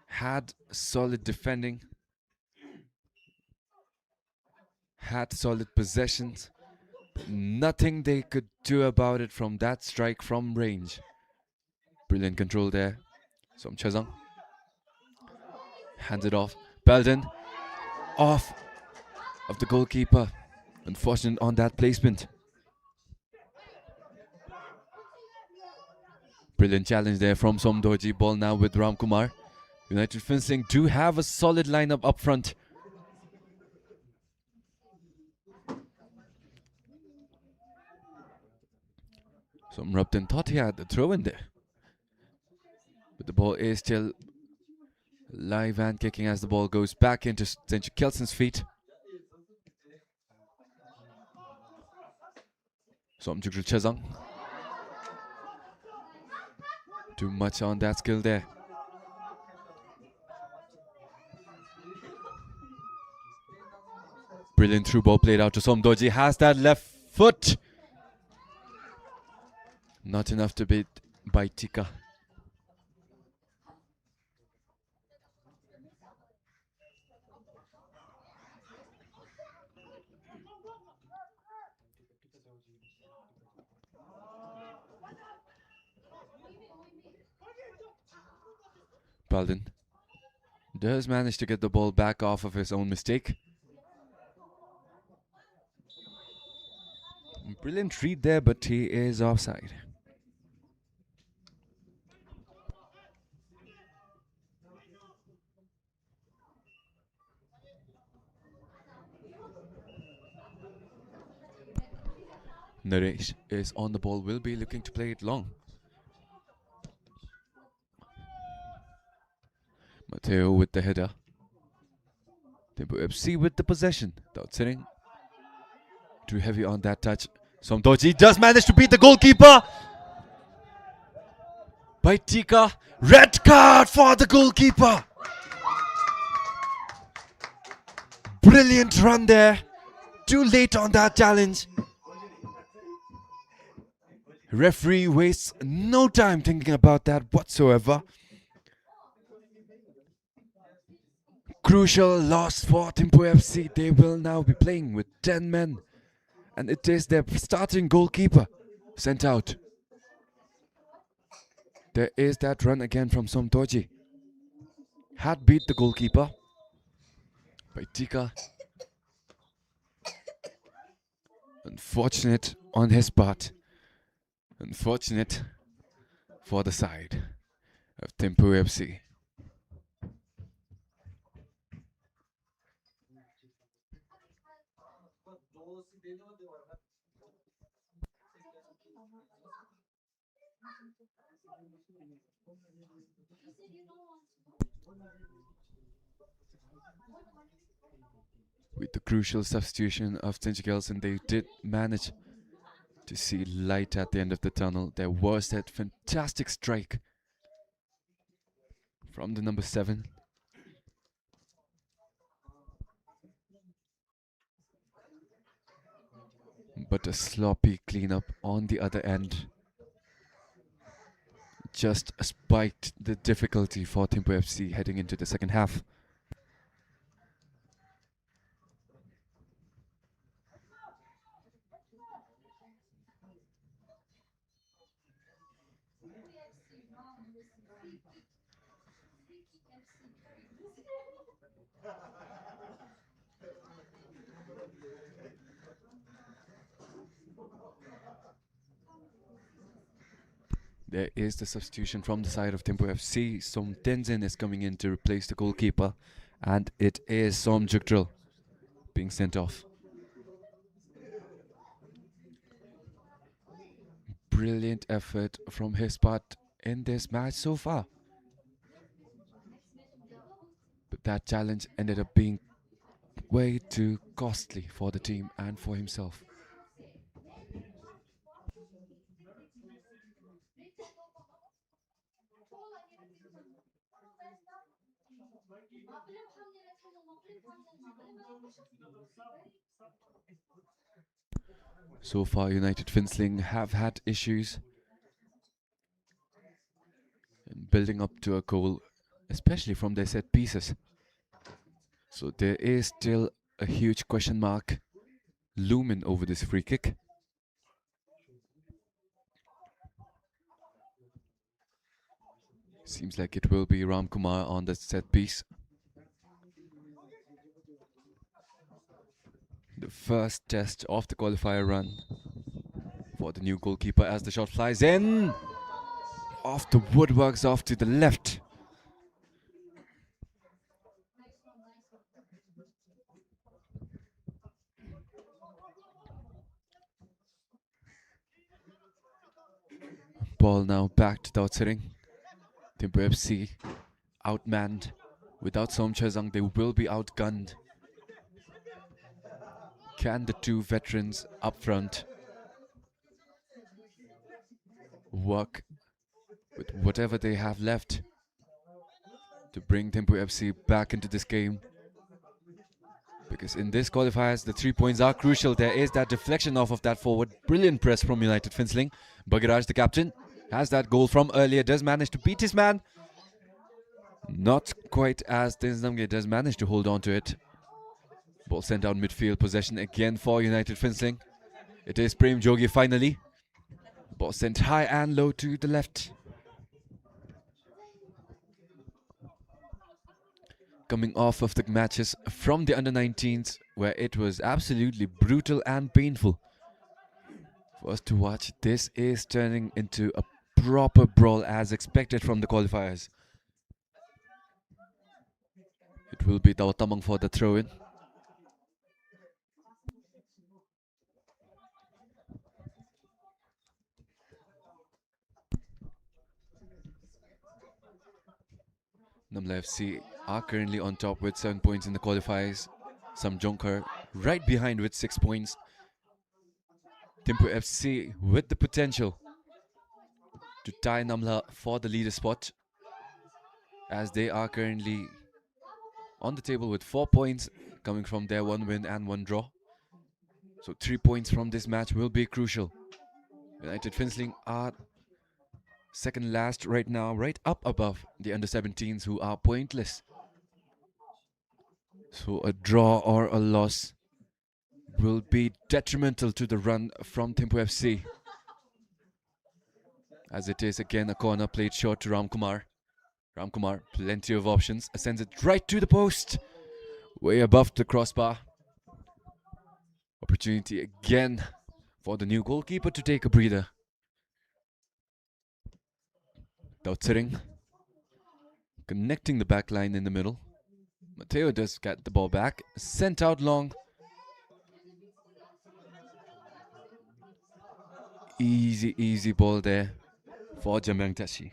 had solid defending, had solid possessions, but nothing they could do about it from that strike from range. Brilliant control there. Som Chazang hands it off. Belden off of the goalkeeper. Unfortunate on that placement. Brilliant challenge there from Somdoji. Ball now with Ramkumar. United Finsling do have a solid lineup up front. Rupton thought he had the throw in there. But the ball is still live and kicking as the ball goes back into THIMPHU Kelsen's feet. Somjugul Chazang. Too much on that skill there. Brilliant through ball played out to Somdoji. Has that left foot. Not enough to beat by Tika. Balden does manage to get the ball back off of his own mistake. Brilliant read there, but he is offside. Naresh is on the ball, will be looking to play it long. Matteo with the header. THIMPHU FC with the possession. Without sitting too heavy on that touch. Somdoji does manage to beat the goalkeeper. By Tika. Red card for the goalkeeper. Brilliant run there. Too late on that challenge. Referee wastes no time thinking about that whatsoever. Crucial loss for THIMPHU FC. They will now be playing with 10 men. And it is their starting goalkeeper sent out. There is that run again from Somdoji. Had beat the goalkeeper by Tika. Unfortunate on his part. Unfortunate for the side of THIMPHU FC. With the crucial substitution of THIMPHU Kelsen, they did manage to see light at the end of the tunnel. There was that fantastic strike from the number 7. But a sloppy cleanup on the other end just spiked the difficulty for THIMPHU FC heading into the second half. There is the substitution from the side of THIMPHU FC. Som Tenzin is coming in to replace the goalkeeper, and it is Som Jugdril being sent off. Brilliant effort from his part in this match so far. But that challenge ended up being way too costly for the team and for himself. So far, United Finsling have had issues in building up to a goal, especially from their set pieces. So there is still a huge question mark looming over this free kick. Seems like it will be Ram Kumar on the set piece. The first test of the qualifier run for the new goalkeeper as the shot flies in. Off the woodworks, off to the left. Ball now back to Dautsering. THIMPHU FC outmanned. Without Som Chazang, they will be outgunned. Can the two veterans up front work with whatever they have left to bring THIMPHU FC back into this game? Because in this qualifiers, the 3 points are crucial. There is that deflection off of that forward. Brilliant press from United Finsling. Bagiraj, the captain, has that goal from earlier, does manage to beat his man. Not quite as Tenzamge does manage to hold on to it. Ball sent out midfield, possession again for United Finsling. It is Prem Jogi finally. Ball sent high and low to the left. Coming off of the matches from the under-19s, where it was absolutely brutal and painful for us to watch, this is turning into a proper brawl as expected from the qualifiers. It will be Tao Tamang for the throw-in. Namla FC are currently on top with 7 points in the qualifiers. Samjonkar right behind with 6 points. THIMPHU FC with the potential to tie Namla for the leader spot, as they are currently on the table with 4 points coming from their 1 win and 1 draw. So 3 points from this match will be crucial. United Finsling are second last right now, right up above the under-17s who are pointless. So a draw or a loss will be detrimental to the run from THIMPHU FC. As it is again a corner played short to Ram Kumar. Ram Kumar, plenty of options, sends it right to the post. Way above the crossbar. Opportunity again for the new goalkeeper to take a breather. Dautsering connecting the back line in the middle. Mateo does get the ball back, sent out long. Easy ball there for Jamyang Tashi.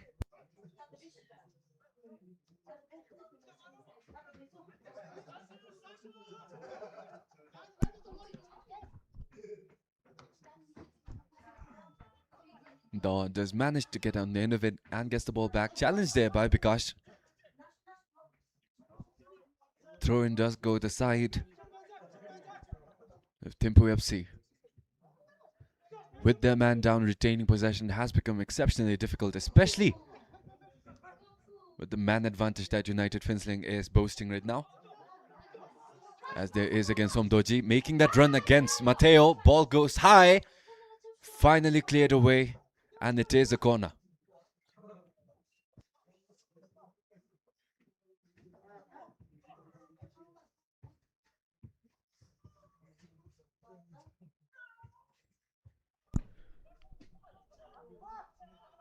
Daw does manage to get on the end of it and gets the ball back. Challenged there by Bikash. Throw-in does go the side of THIMPHU FC. With their man down, retaining possession has become exceptionally difficult, especially with the man advantage that United Finsling is boasting right now. As there is against Somdoji, making that run against Mateo. Ball goes high, finally cleared away, and it is a corner.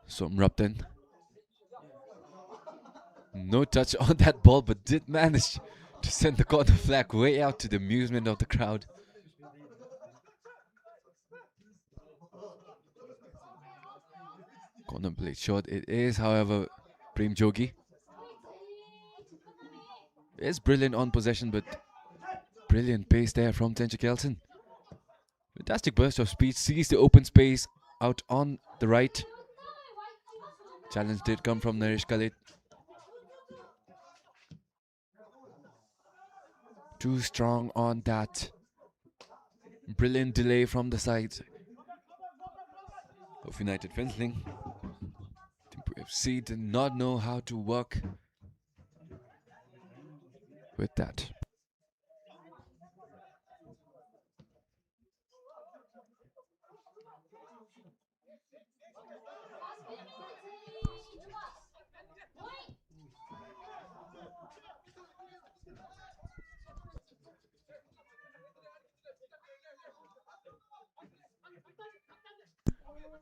So Rupton. No touch on that ball, but did manage to send the corner flag way out to the amusement of the crowd. Corner played short. It is, however, Prem Jogi. Is brilliant on possession, but brilliant pace there from Tencha Kelson. Fantastic burst of speed, sees the open space out on the right. Challenge did come from Naresh Khalid. Too strong on that. Brilliant delay from the side of United Fencing. THIMPHU FC did not know how to work with that.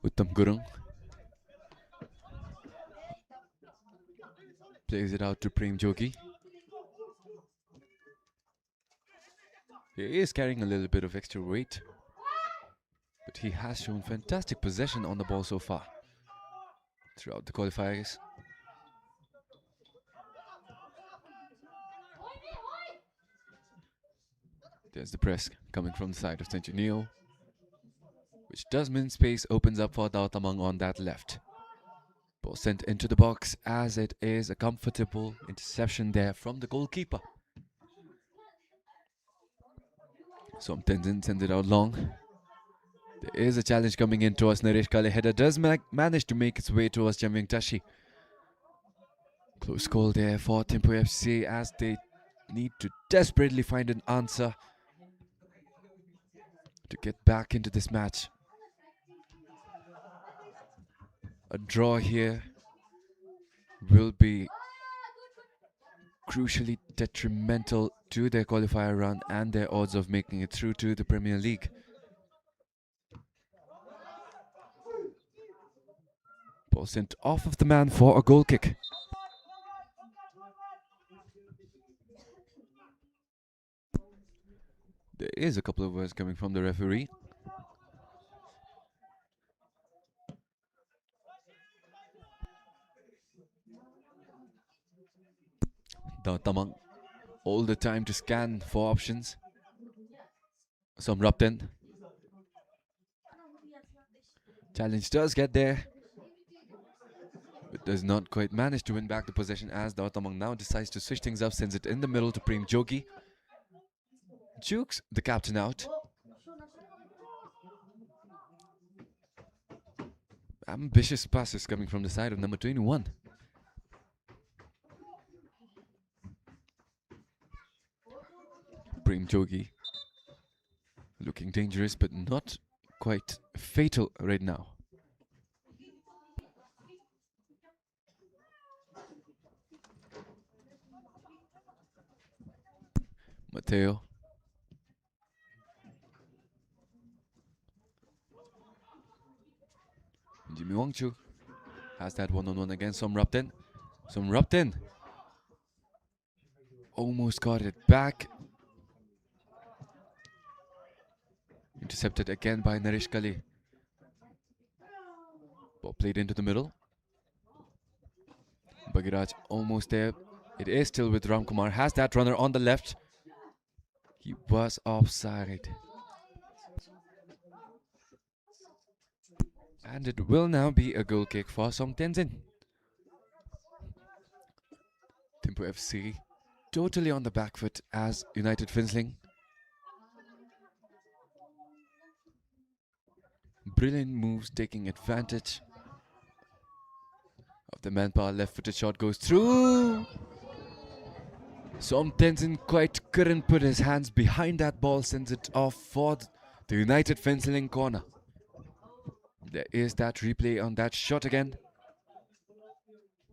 Uttam Gurung plays it out to Prem Jogi. He is carrying a little bit of extra weight, but he has shown fantastic possession on the ball so far throughout the qualifiers. There's the press coming from the side of Centennial, which does mean space opens up for Dao Tamang on that left. Ball sent into the box as it is a comfortable interception there from the goalkeeper. Som Tenzin sends it out long. There is a challenge coming in towards Naresh Kale. Header does manage to make its way towards Jamyang Tashi. Close call there for THIMPHU FC as they need to desperately find an answer to get back into this match. A draw here will be crucially detrimental to their qualifier run and their odds of making it through to the Premier League. Ball sent off of the man for a goal kick. There is a couple of words coming from the referee. Dao Tamang all the time to scan for options. Som Rupton. Challenge does get there, but does not quite manage to win back the possession as Dao Tamang now decides to switch things up, sends it in the middle to Prem Jogi. Jukes the captain out. Ambitious passes coming from the side of number 21. Prem Jogi looking dangerous but not quite fatal right now. Mateo. Jimmy Wangchu has that one-on-one against Som Rupton. Som Rupton almost got it back. Intercepted again by Naresh Kale. Ball played into the middle. Bagiraj almost there. It is still with Ramkumar. Has that runner on the left. He was offside. And it will now be a goal kick for Som Tenzin. THIMPHU FC totally on the back foot as United Fencing. Brilliant moves, taking advantage of the manpower. Left-footed shot goes through. Som Tenzin quite couldn't put his hands behind that ball, sends it off for the United Fencing corner. There is that replay on that shot again.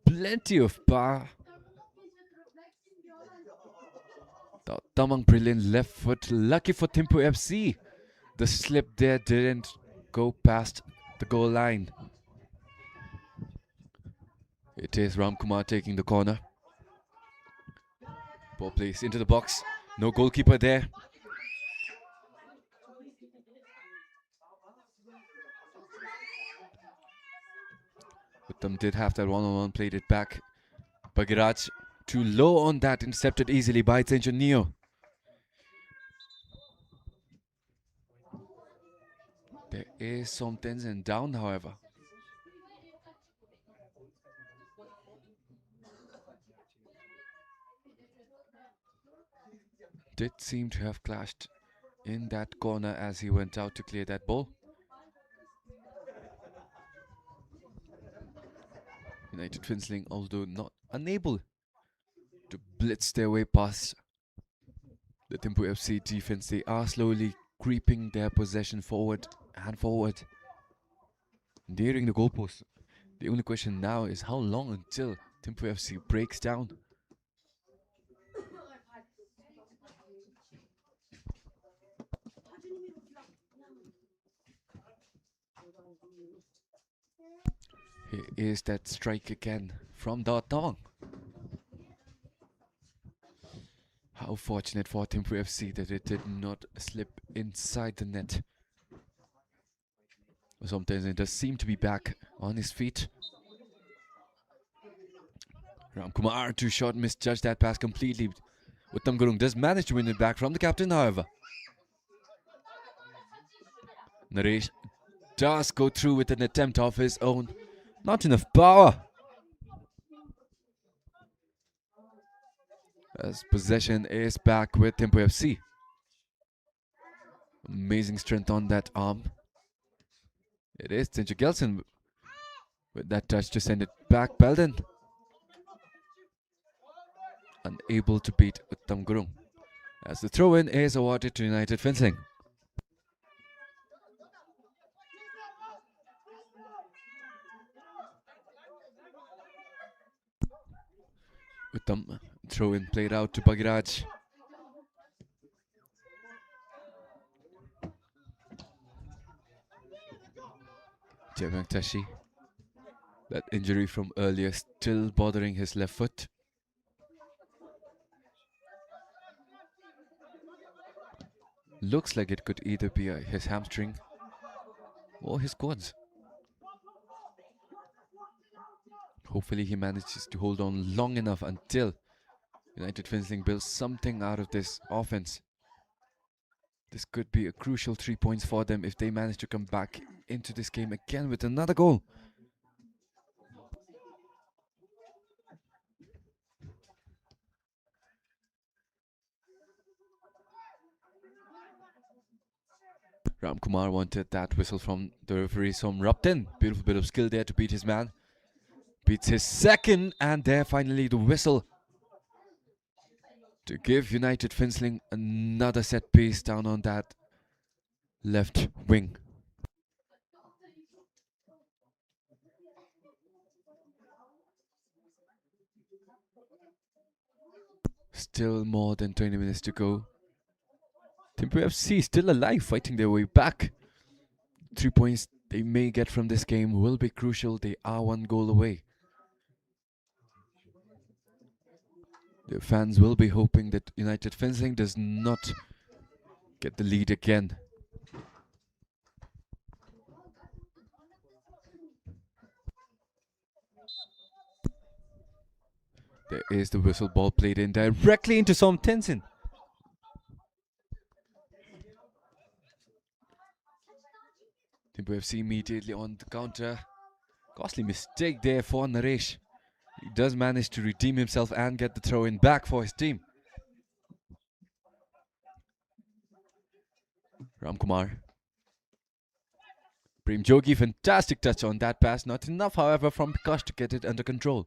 Plenty of power. The Tamang brilliant left foot, lucky for THIMPHU FC. The slip there didn't go past the goal line. It is Ramkumar taking the corner. Ball placed into the box. No goalkeeper there. Uttam did have that one-on-one, played it back. Bagiraj too low on that, intercepted easily by Neo. There is some tension down, however. Did seem to have clashed in that corner as he went out to clear that ball. United Finsling, although not unable to blitz their way past the THIMPHU FC defense, they are slowly creeping their possession forward and forward, nearing the goalpost. The only question now is how long until THIMPHU FC breaks down. Here is that strike again from Datong. How fortunate for THIMPHU FC that it did not slip inside the net. Sometimes it does seem to be back on his feet. Ramkumar, too short, misjudged that pass completely. Uttam Gurung does manage to win it back from the captain, however. Naresh does go through with an attempt of his own. Not enough power. As possession is back with THIMPHU FC. Amazing strength on that arm. It is Tincha Gelson with that touch to send it back. Belden unable to beat Uttam Gurung as the throw-in is awarded to United Fencing. Uttam throw-in played out to Bagiraj. Jevang Tashi. That injury from earlier still bothering his left foot. Looks like it could either be his hamstring or his quads. Hopefully he manages to hold on long enough until United Fencing builds something out of this offense. This could be a crucial 3 points for them if they manage to come back into this game again with another goal. Ramkumar wanted that whistle from the referee, so Rupton. Beautiful bit of skill there to beat his man. Beats his second, and there finally the whistle to give United Finsling another set piece down on that left wing. Still more than 20 minutes to go. THIMPHU FC still alive, fighting their way back. 3 points they may get from this game will be crucial. They are 1 goal away. The fans will be hoping that United Fencing does not get the lead again. There is the whistle, ball played in directly into Som Tenzin. THIMPHU FC immediately on the counter. Costly mistake there for Naresh. He does manage to redeem himself and get the throw in back for his team. Ramkumar. Prem Jogi, fantastic touch on that pass. Not enough, however, from Prakash to get it under control.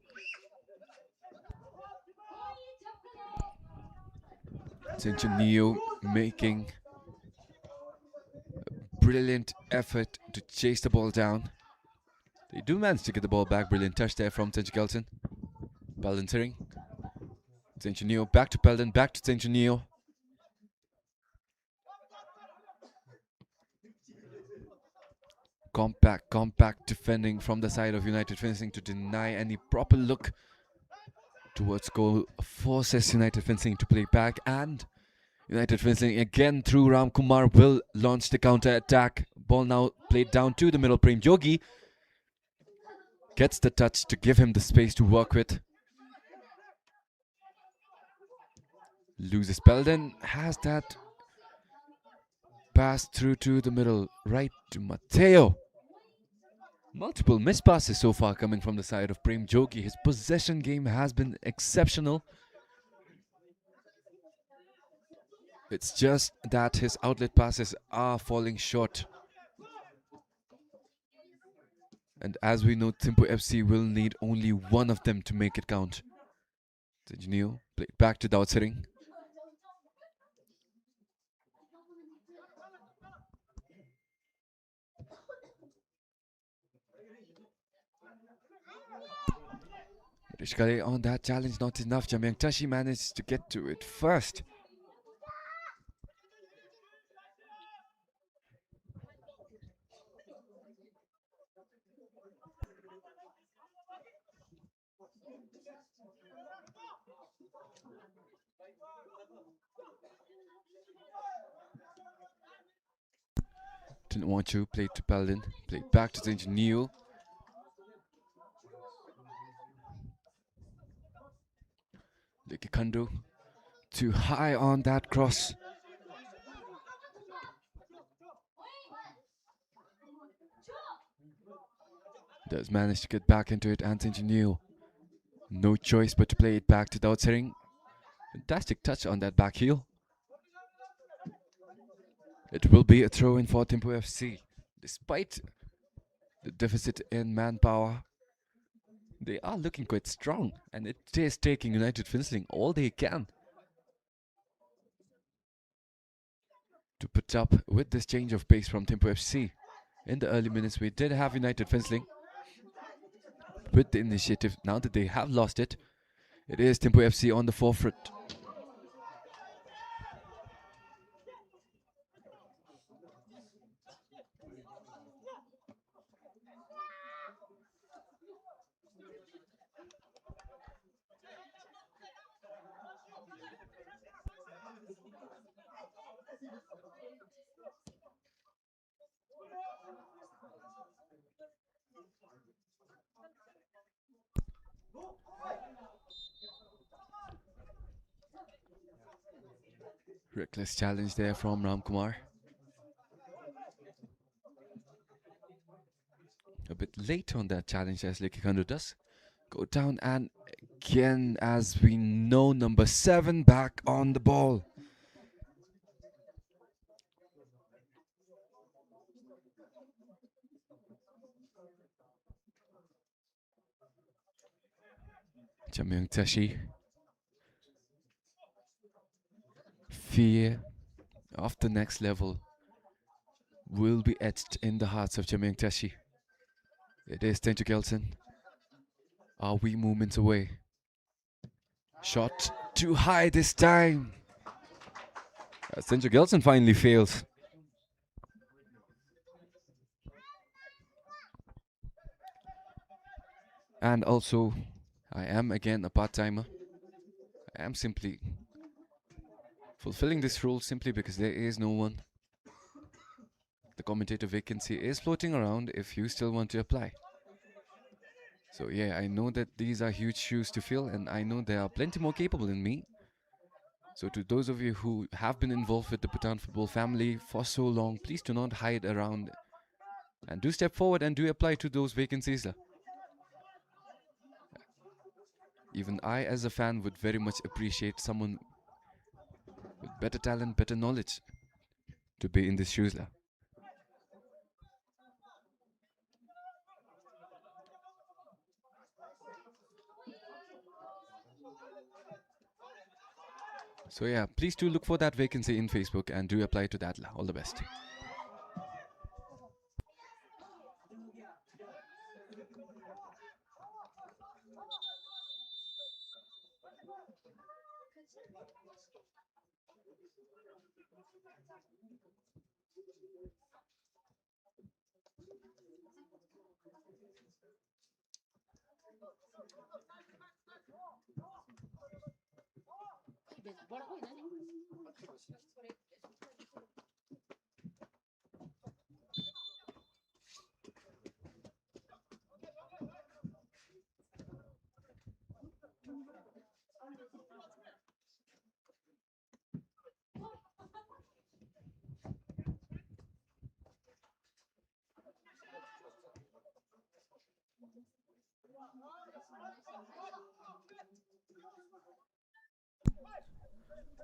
Neo making a brilliant effort to chase the ball down. They do manage to get the ball back. Brilliant touch there from Tincha Gelson. Pelden Thiring. Neo back to Pelden, back to Neo. Compact defending from the side of United Fencing to deny any proper look towards goal. Forces United Fencing to play back, and United Fencing again through Ram Kumar will launch the counter attack. Ball now played down to the middle. Prem Yogi gets the touch to give him the space to work with. Loses Belden, has that pass through to the middle, right to Mateo. Multiple missed passes so far coming from the side of Prem Jogi. His possession game has been exceptional. It's just that his outlet passes are falling short. And as we know, THIMPHU FC will need only one of them to make it count. Engineer played back to Dautsering. Rishkale on that challenge, not enough. Jamyang Tashi managed to get to it first. Didn't want to, played to Paladin, played back to the engineer. Likikando too high on that cross. Does manage to get back into it, and engineer. No choice but to play it back to Dautsering. Fantastic touch on that back heel. It will be a throw-in for THIMPHU FC. Despite the deficit in manpower, they are looking quite strong, and it is taking United Fencing all they can to put up with this change of pace from THIMPHU FC. In the early minutes, we did have United Fencing with the initiative. Now that they have lost it, it is THIMPHU FC on the forefront. Reckless challenge there from Ram Kumar. A bit late on that challenge as Likikando does go down, and again, as we know, number 7 back on the ball. Jamyang Tashi. Fear of the next level will be etched in the hearts of Jamyang Tashi. It is Tencho Gelson. Are we moments away? Shot too high this time. As Tencho Gelson finally fails. And also, I am again a part-timer. I am simply fulfilling this role simply because there is no one. The commentator vacancy is floating around if you still want to apply. So yeah, I know that these are huge shoes to fill, and I know there are plenty more capable than me. So to those of you who have been involved with the Bhutan football family for so long, please do not hide around and do step forward and do apply to those vacancies. Even I as a fan would very much appreciate someone with better talent, better knowledge to be in this shoes. So yeah, please do look for that vacancy in Facebook and do apply to that. All the best.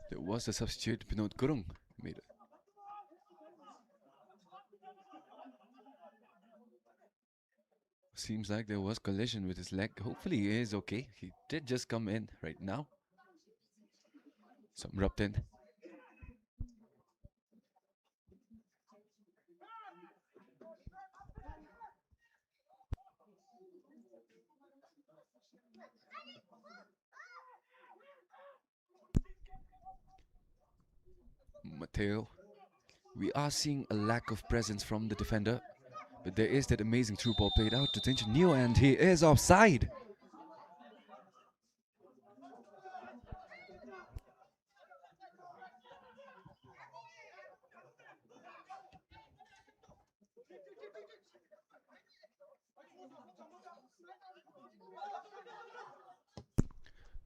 There was a substitute, Binod Gurung made it. Seems like there was collision with his leg. Hopefully he is okay. He did just come in right now. Some rubbed in. Mateo. We are seeing a lack of presence from the defender. But there is that amazing through ball played out to THIMPHU Neo, and he is offside.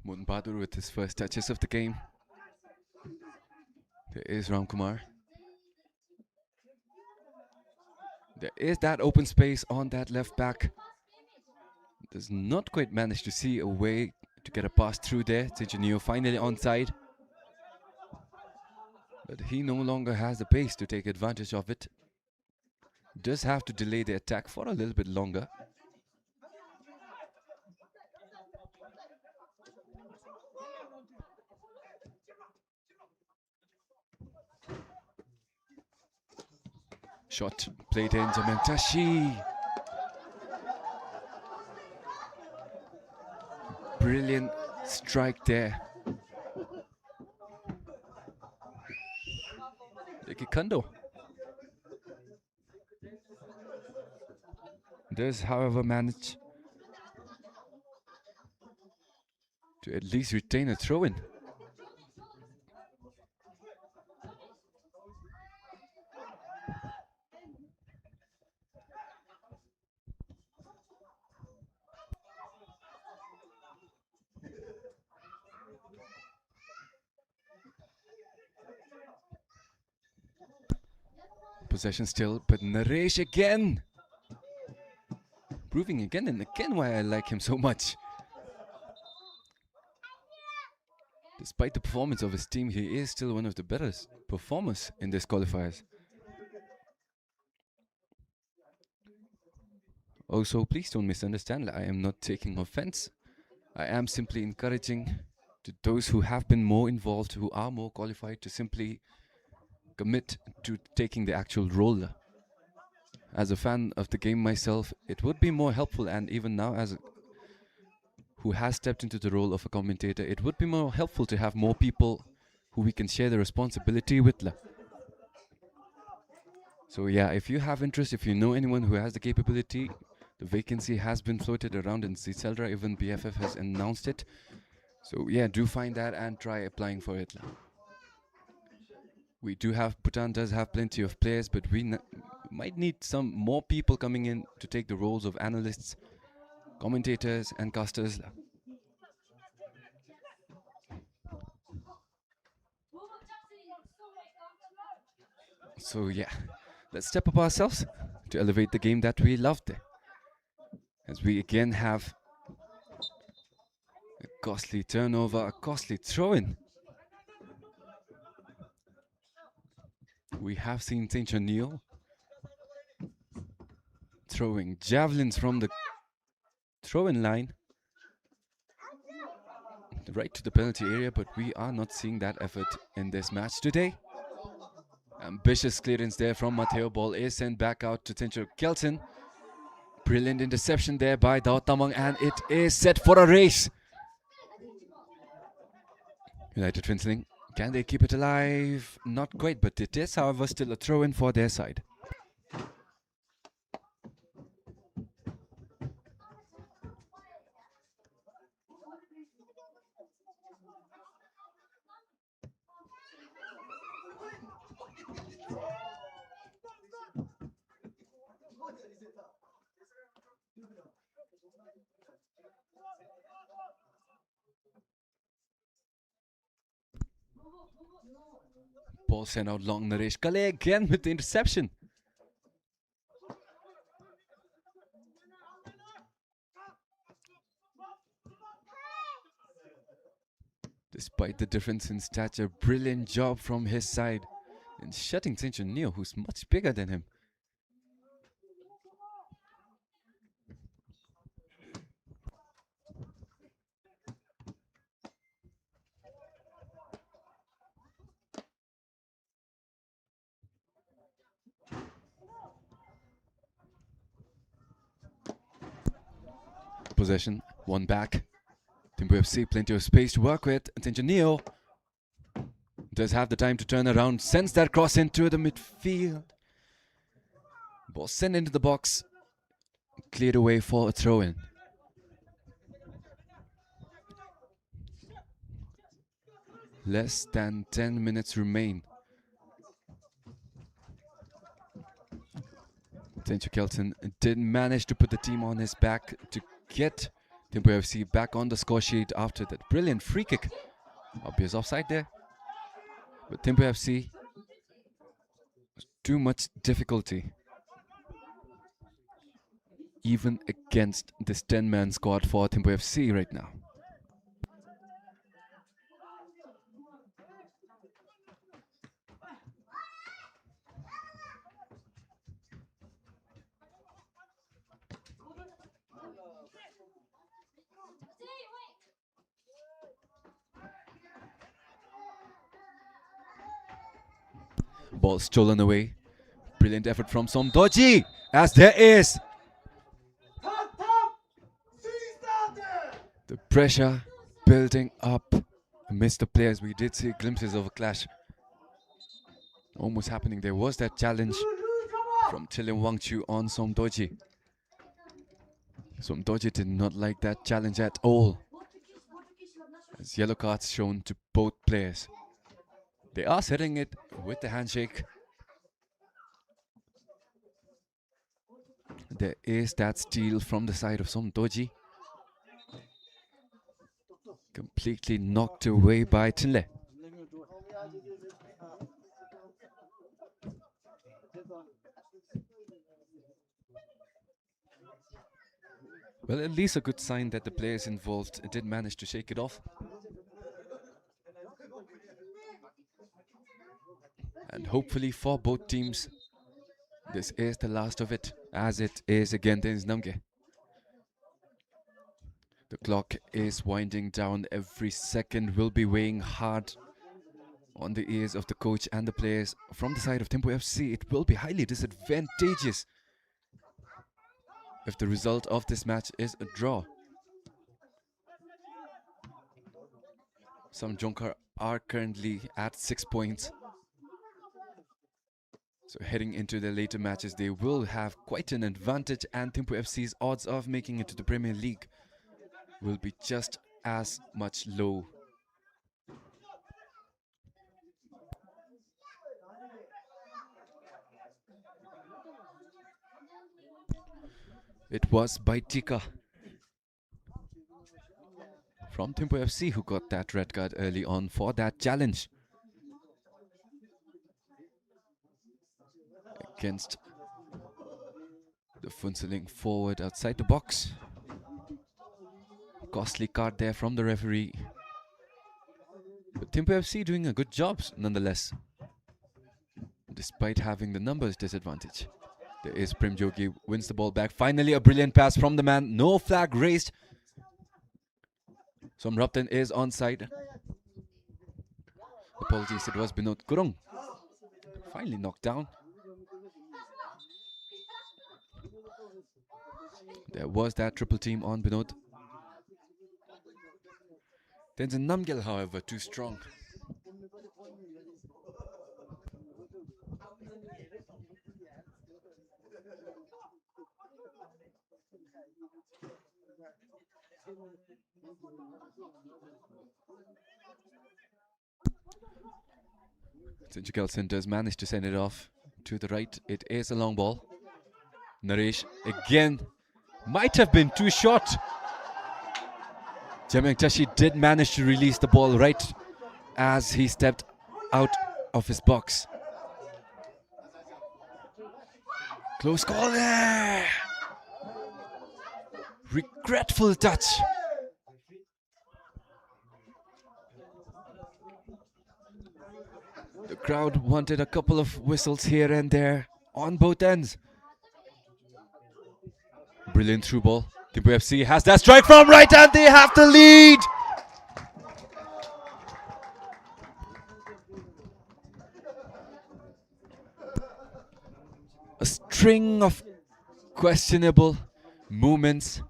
Mohan Bahadur with his first touches of the game. There is Ram Kumar. There is that open space on that left back. Does not quite manage to see a way to get a pass through there. THIMPHU Neo finally onside. But he no longer has the pace to take advantage of it. Does have to delay the attack for a little bit longer. Shot played in, Jamentashi. Brilliant strike there. Kando does, however, manage to at least retain a throw-in. Possession still, but Naresh again. Proving again and again why I like him so much. Despite the performance of his team, he is still one of the better performers in this qualifiers. Also, please don't misunderstand, I am not taking offense. I am simply encouraging to those who have been more involved, who are more qualified, to simply commit to taking the actual role. As a fan of the game myself, it would be more helpful, and even now as who has stepped into the role of a commentator, it would be more helpful to have more people who we can share the responsibility with. So yeah, if you have interest, if you know anyone who has the capability, the vacancy has been floated around in Ziseldra, even BFF has announced it. So yeah, do find that and try applying for it. We do have, Bhutan does have plenty of players, but we might need some more people coming in to take the roles of analysts, commentators and casters. So yeah, let's step up ourselves to elevate the game that we loved. As we again have a costly turnover, a costly throw-in. We have seen THIMPHU Neo throwing javelins from the throw-in line right to the penalty area, but we are not seeing that effort in this match today. Ambitious clearance there from Mateo. Ball is sent back out to THIMPHU Kelton. Brilliant interception there by Dao Tamang, and it is set for a race. United Twinseling, can they keep it alive? Not quite, but it is, however, still a throw-in for their side. Ball sent out long. Naresh Kale again with the interception. Despite the difference in stature, brilliant job from his side in shutting THIMPHU Neo, who's much bigger than him. Possession, one back. THIMPHU FC, plenty of space to work with. THIMPHU Neo does have the time to turn around, sends that cross into the midfield. Ball sent into the box, cleared away for a throw-in. Less than 10 minutes remain. THIMPHU Kelton did manage to put the team on his back to get THIMPHU FC back on the score sheet after that brilliant free kick. Obvious offside there. But THIMPHU FC, too much difficulty. Even against this 10-man squad for THIMPHU FC right now. Ball stolen away. Brilliant effort from Somdoji, as there is the pressure building up amidst the players. We did see glimpses of a clash almost happening. There was that challenge from Chilim Wangchu on Somdoji. Somdoji did not like that challenge at all, as yellow cards shown to both players. They are setting it with the handshake. There is that steal from the side of Somdoji. Completely knocked away by Chinle. Well, at least a good sign that the players involved did manage to shake it off. And hopefully for both teams, this is the last of it, as it is again Dennis Namge. The clock is winding down. Every second will be weighing hard on the ears of the coach and the players. From the side of THIMPHU FC, it will be highly disadvantageous if the result of this match is a draw. Samjonkar are currently at 6 points. So heading into the later matches, they will have quite an advantage, and THIMPHU FC's odds of making it to the Premier League will be just as much low. It was Baitika from THIMPHU FC who got that red card early on for that challenge against the Phuntsholing forward outside the box. Costly card there from the referee. But THIMPHU FC doing a good job nonetheless, despite having the numbers disadvantage. There is Prem Jogi, wins the ball back. Finally a brilliant pass from the man. No flag raised. Somrapten is onside. Apologies, it was Binod Kurung. Finally knocked down. There was that triple team on Binod. Tenzin Namgyal, however, too strong. Tenzin Kelson does manage to send it off to the right. It is a long ball. Naresh again Might have been too short. Jamyang Tashi did manage to release the ball right as he stepped out of his box. Close call there. Regretful touch. The crowd wanted a couple of whistles here and there on both ends. Brilliant through ball. THIMPHU FC has that strike from right and they have the lead. A string of questionable movements,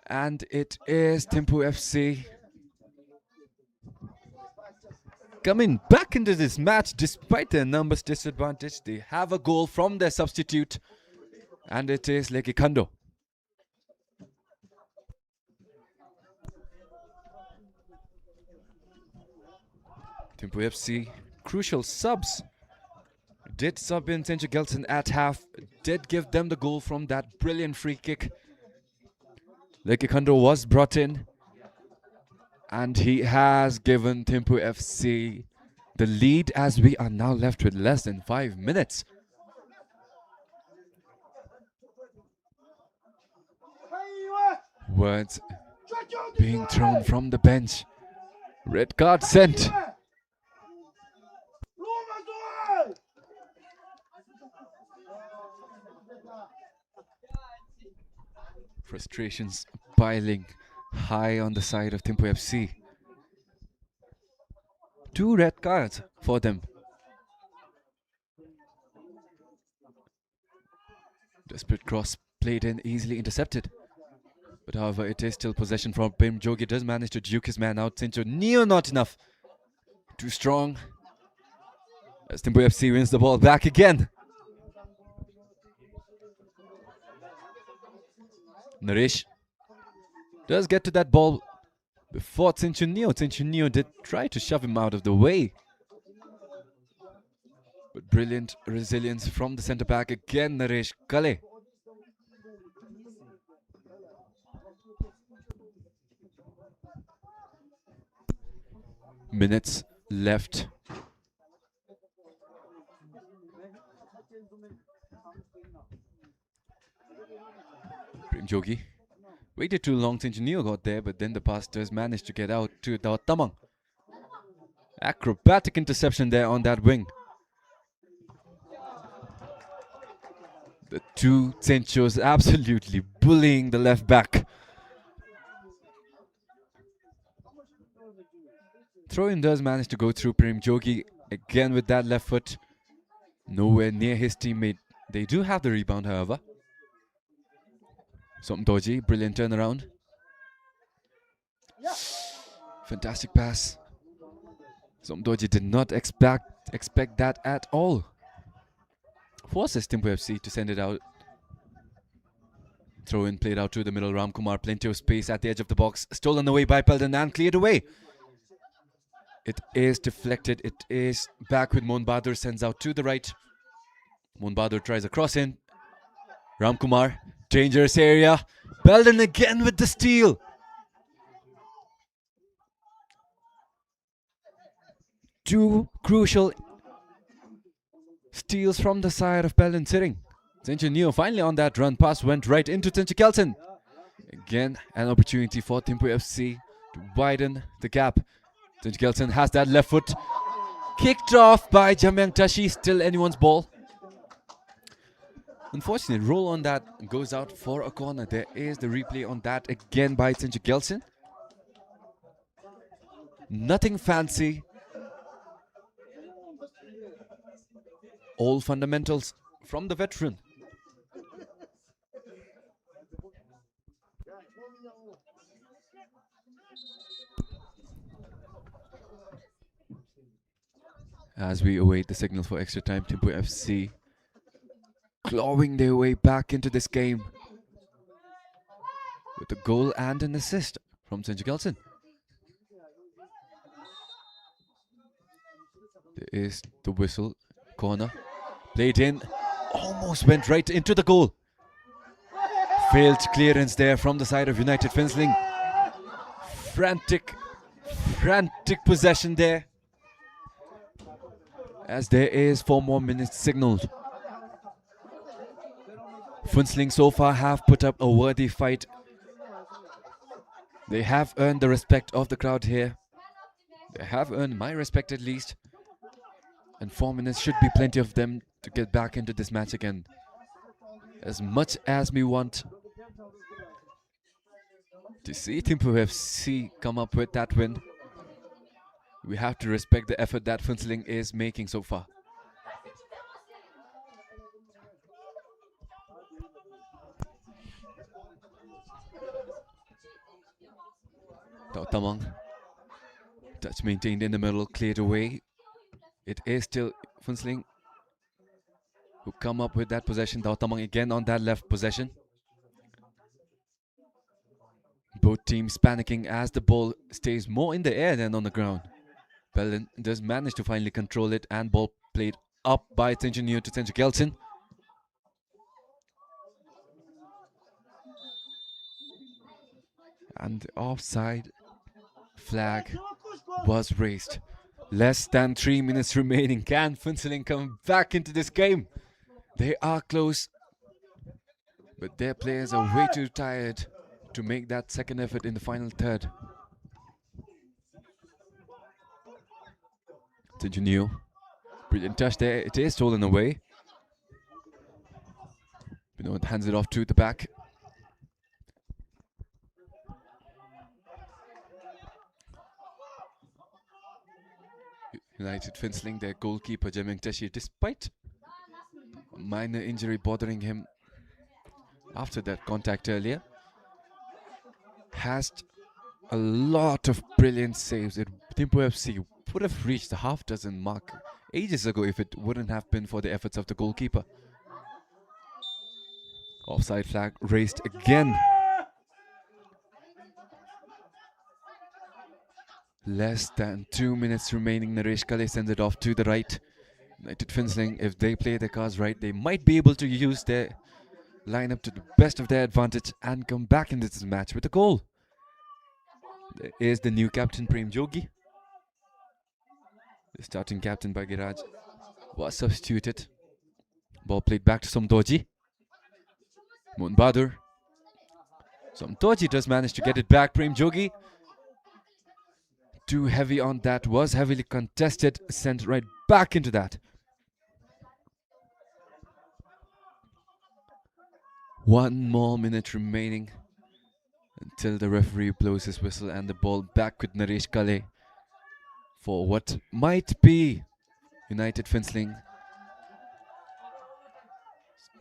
and it is THIMPHU FC coming back into this match despite their numbers disadvantage. They have a goal from their substitute, and it is Leki Kando. THIMPHU FC crucial subs. Did sub in St. Gelson at half, did give them the goal from that brilliant free kick. Leki Kando was brought in, and he has given THIMPHU FC the lead as we are now left with less than 5 minutes. Words being thrown from the bench. Red card sent. Frustrations piling high on the side of THIMPHU FC. 2 red cards for them. Desperate cross played in, easily intercepted. But however, it is still possession from Pim Jogi. Does manage to juke his man out. Sincho Neo not enough. Too strong. As THIMPHU FC wins the ball back again. Naresh does get to that ball before Sincho Neo. Sincho Neo did try to shove him out of the way. But brilliant resilience from the centre back again, Naresh Kale. Minutes left. Prem Jogi waited too long since Neo got there, but then the pass does manage to get out to Daud Tamang. Acrobatic interception there on that wing. The two Senchos absolutely bullying the left back. Throw-in does manage to go through Prem Jogi again with that left foot. Nowhere near his teammate. They do have the rebound, however. Somdoji, brilliant turnaround. Fantastic pass. Somdoji did not expect that at all. Forces THIMPHU FC to send it out. Throw-in played out to the middle. Ramkumar, plenty of space at the edge of the box. Stolen away by Pelden and cleared away. It is deflected. It is back with Mon Bahadur, sends out to the right. Mon Bahadur tries a cross in. Ramkumar, dangerous area. Pelden again with the steal. Two crucial steals from the side of Pelden sitting. Sincho Neo finally on that run. Pass went right into Sincho Kelson. Again, an opportunity for THIMPHU FC to widen the gap. Sincho Kelson has that left foot. Kicked off by Jamyang Tashi. Still anyone's ball. Unfortunate roll on that goes out for a corner. There is the replay on that again by Sincho Kelson. Nothing fancy. All fundamentals from the veteran. As we await the signal for extra time, THIMPHU FC clawing their way back into this game with a goal and an assist from Sincho Kelson. There is the whistle. Corner. Played in. Almost went right into the goal. failed clearance there from the side of United Finsling. Frantic possession there, as there is 4 more minutes signaled. Finsling so far have put up a worthy fight. They have earned the respect of the crowd here. They have earned my respect at least. And 4 minutes should be plenty of them to get back into this match again. As much as we want to see THIMPHU FC come up with that win, we have to respect the effort that Finsling is making so far. Tamang, touch maintained in the middle, cleared away. It is still Finsling who come up with that possession. Tamang again on that left possession. Both teams panicking as the ball stays more in the air than on the ground. Bellin does manage to finally control it, and ball played up by Tenjuniu to Tenju Gelson. And the offside flag was raised. Less than 3 minutes remaining. Can Finsling come back into this game? They are close, but their players are way too tired to make that second effort in the final third. Tenjuniu, brilliant touch there. It is stolen away. Binod hands it off to the back. United Finsling, their goalkeeper Jemeng Teshi, despite a minor injury bothering him after that contact earlier, has a lot of brilliant saves. THIMPHU FC would have reached the half-dozen mark ages ago if it wouldn't have been for the efforts of the goalkeeper. Offside flag raised again. Less than 2 minutes remaining. Naresh Kale sends it off to the right. United Finsling, if they play their cards right, they might be able to use their lineup to the best of their advantage and come back into this match with a goal. There is the new captain Prem Jogi. The starting captain Bhagiraj was substituted. Ball played back to Somtoji. Mohan Bahadur. Somtoji does manage to get it back. Prem Jogi, too heavy on that, was heavily contested, sent right back into that. 1 more minute remaining until the referee blows his whistle, and the ball back with Naresh Kale for what might be United Finsling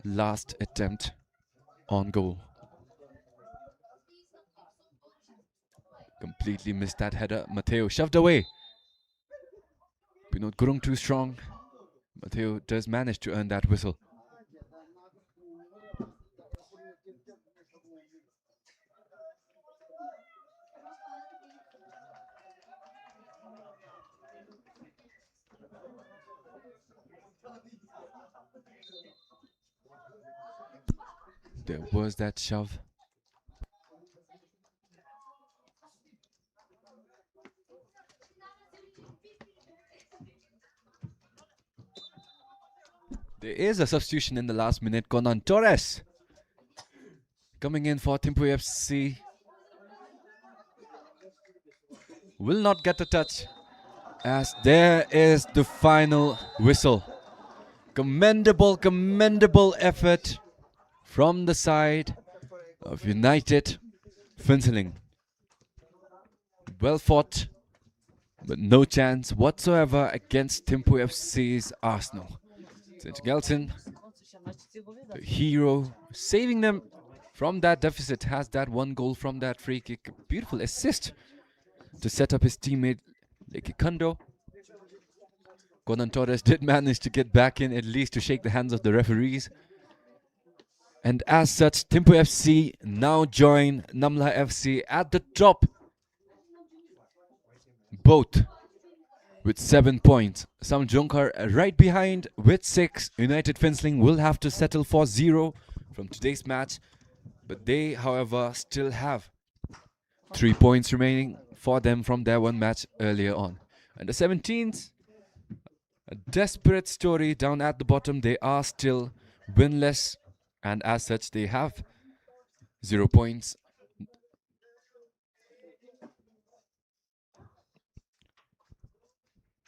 last attempt on goal. Completely missed that header. Matteo shoved away. Binod Gurung too strong. Matteo does manage to earn that whistle. There was that shove. There is a substitution in the last minute. Conan Torres coming in for THIMPHU FC. Will not get a touch, as there is the final whistle. Commendable effort from the side of United Finsling. Well fought, but no chance whatsoever against THIMPHU FC's Arsenal. Gelson, the hero, saving them from that deficit, has that 1 goal from that free kick. Beautiful assist to set up his teammate Leki Kando. Conan Torres did manage to get back in, at least to shake the hands of the referees. And as such, THIMPHU FC now join Namla FC at the top, both with 7 points. Samjongkar right behind with 6. United Finsling will have to settle for 0 from today's match. But they, however, still have 3 points remaining for them from their one match earlier on. And the 17th, a desperate story down at the bottom. They are still winless, and as such, they have 0 points.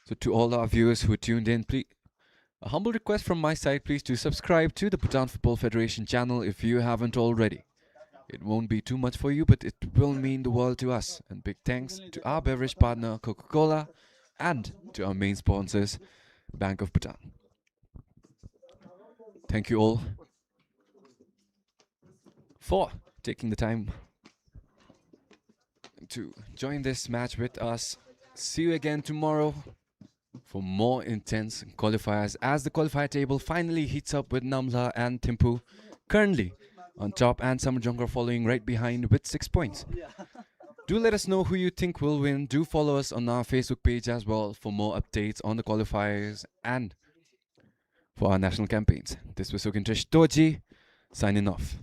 So to all our viewers who tuned in, please, a humble request from my side, please to subscribe to the Bhutan Football Federation channel if you haven't already. It won't be too much for you, but it will mean the world to us. And big thanks to our beverage partner Coca-Cola and to our main sponsors, Bank of Bhutan. Thank you all for taking the time to join this match with us. See you again tomorrow for more intense qualifiers as the qualifier table finally heats up with Namla and THIMPHU currently on top and Samajongro following right behind with 6 points. Do let us know who you think will win. Do follow us on our Facebook page as well for more updates on the qualifiers and for our national campaigns. This was Sukintrish Toji signing off.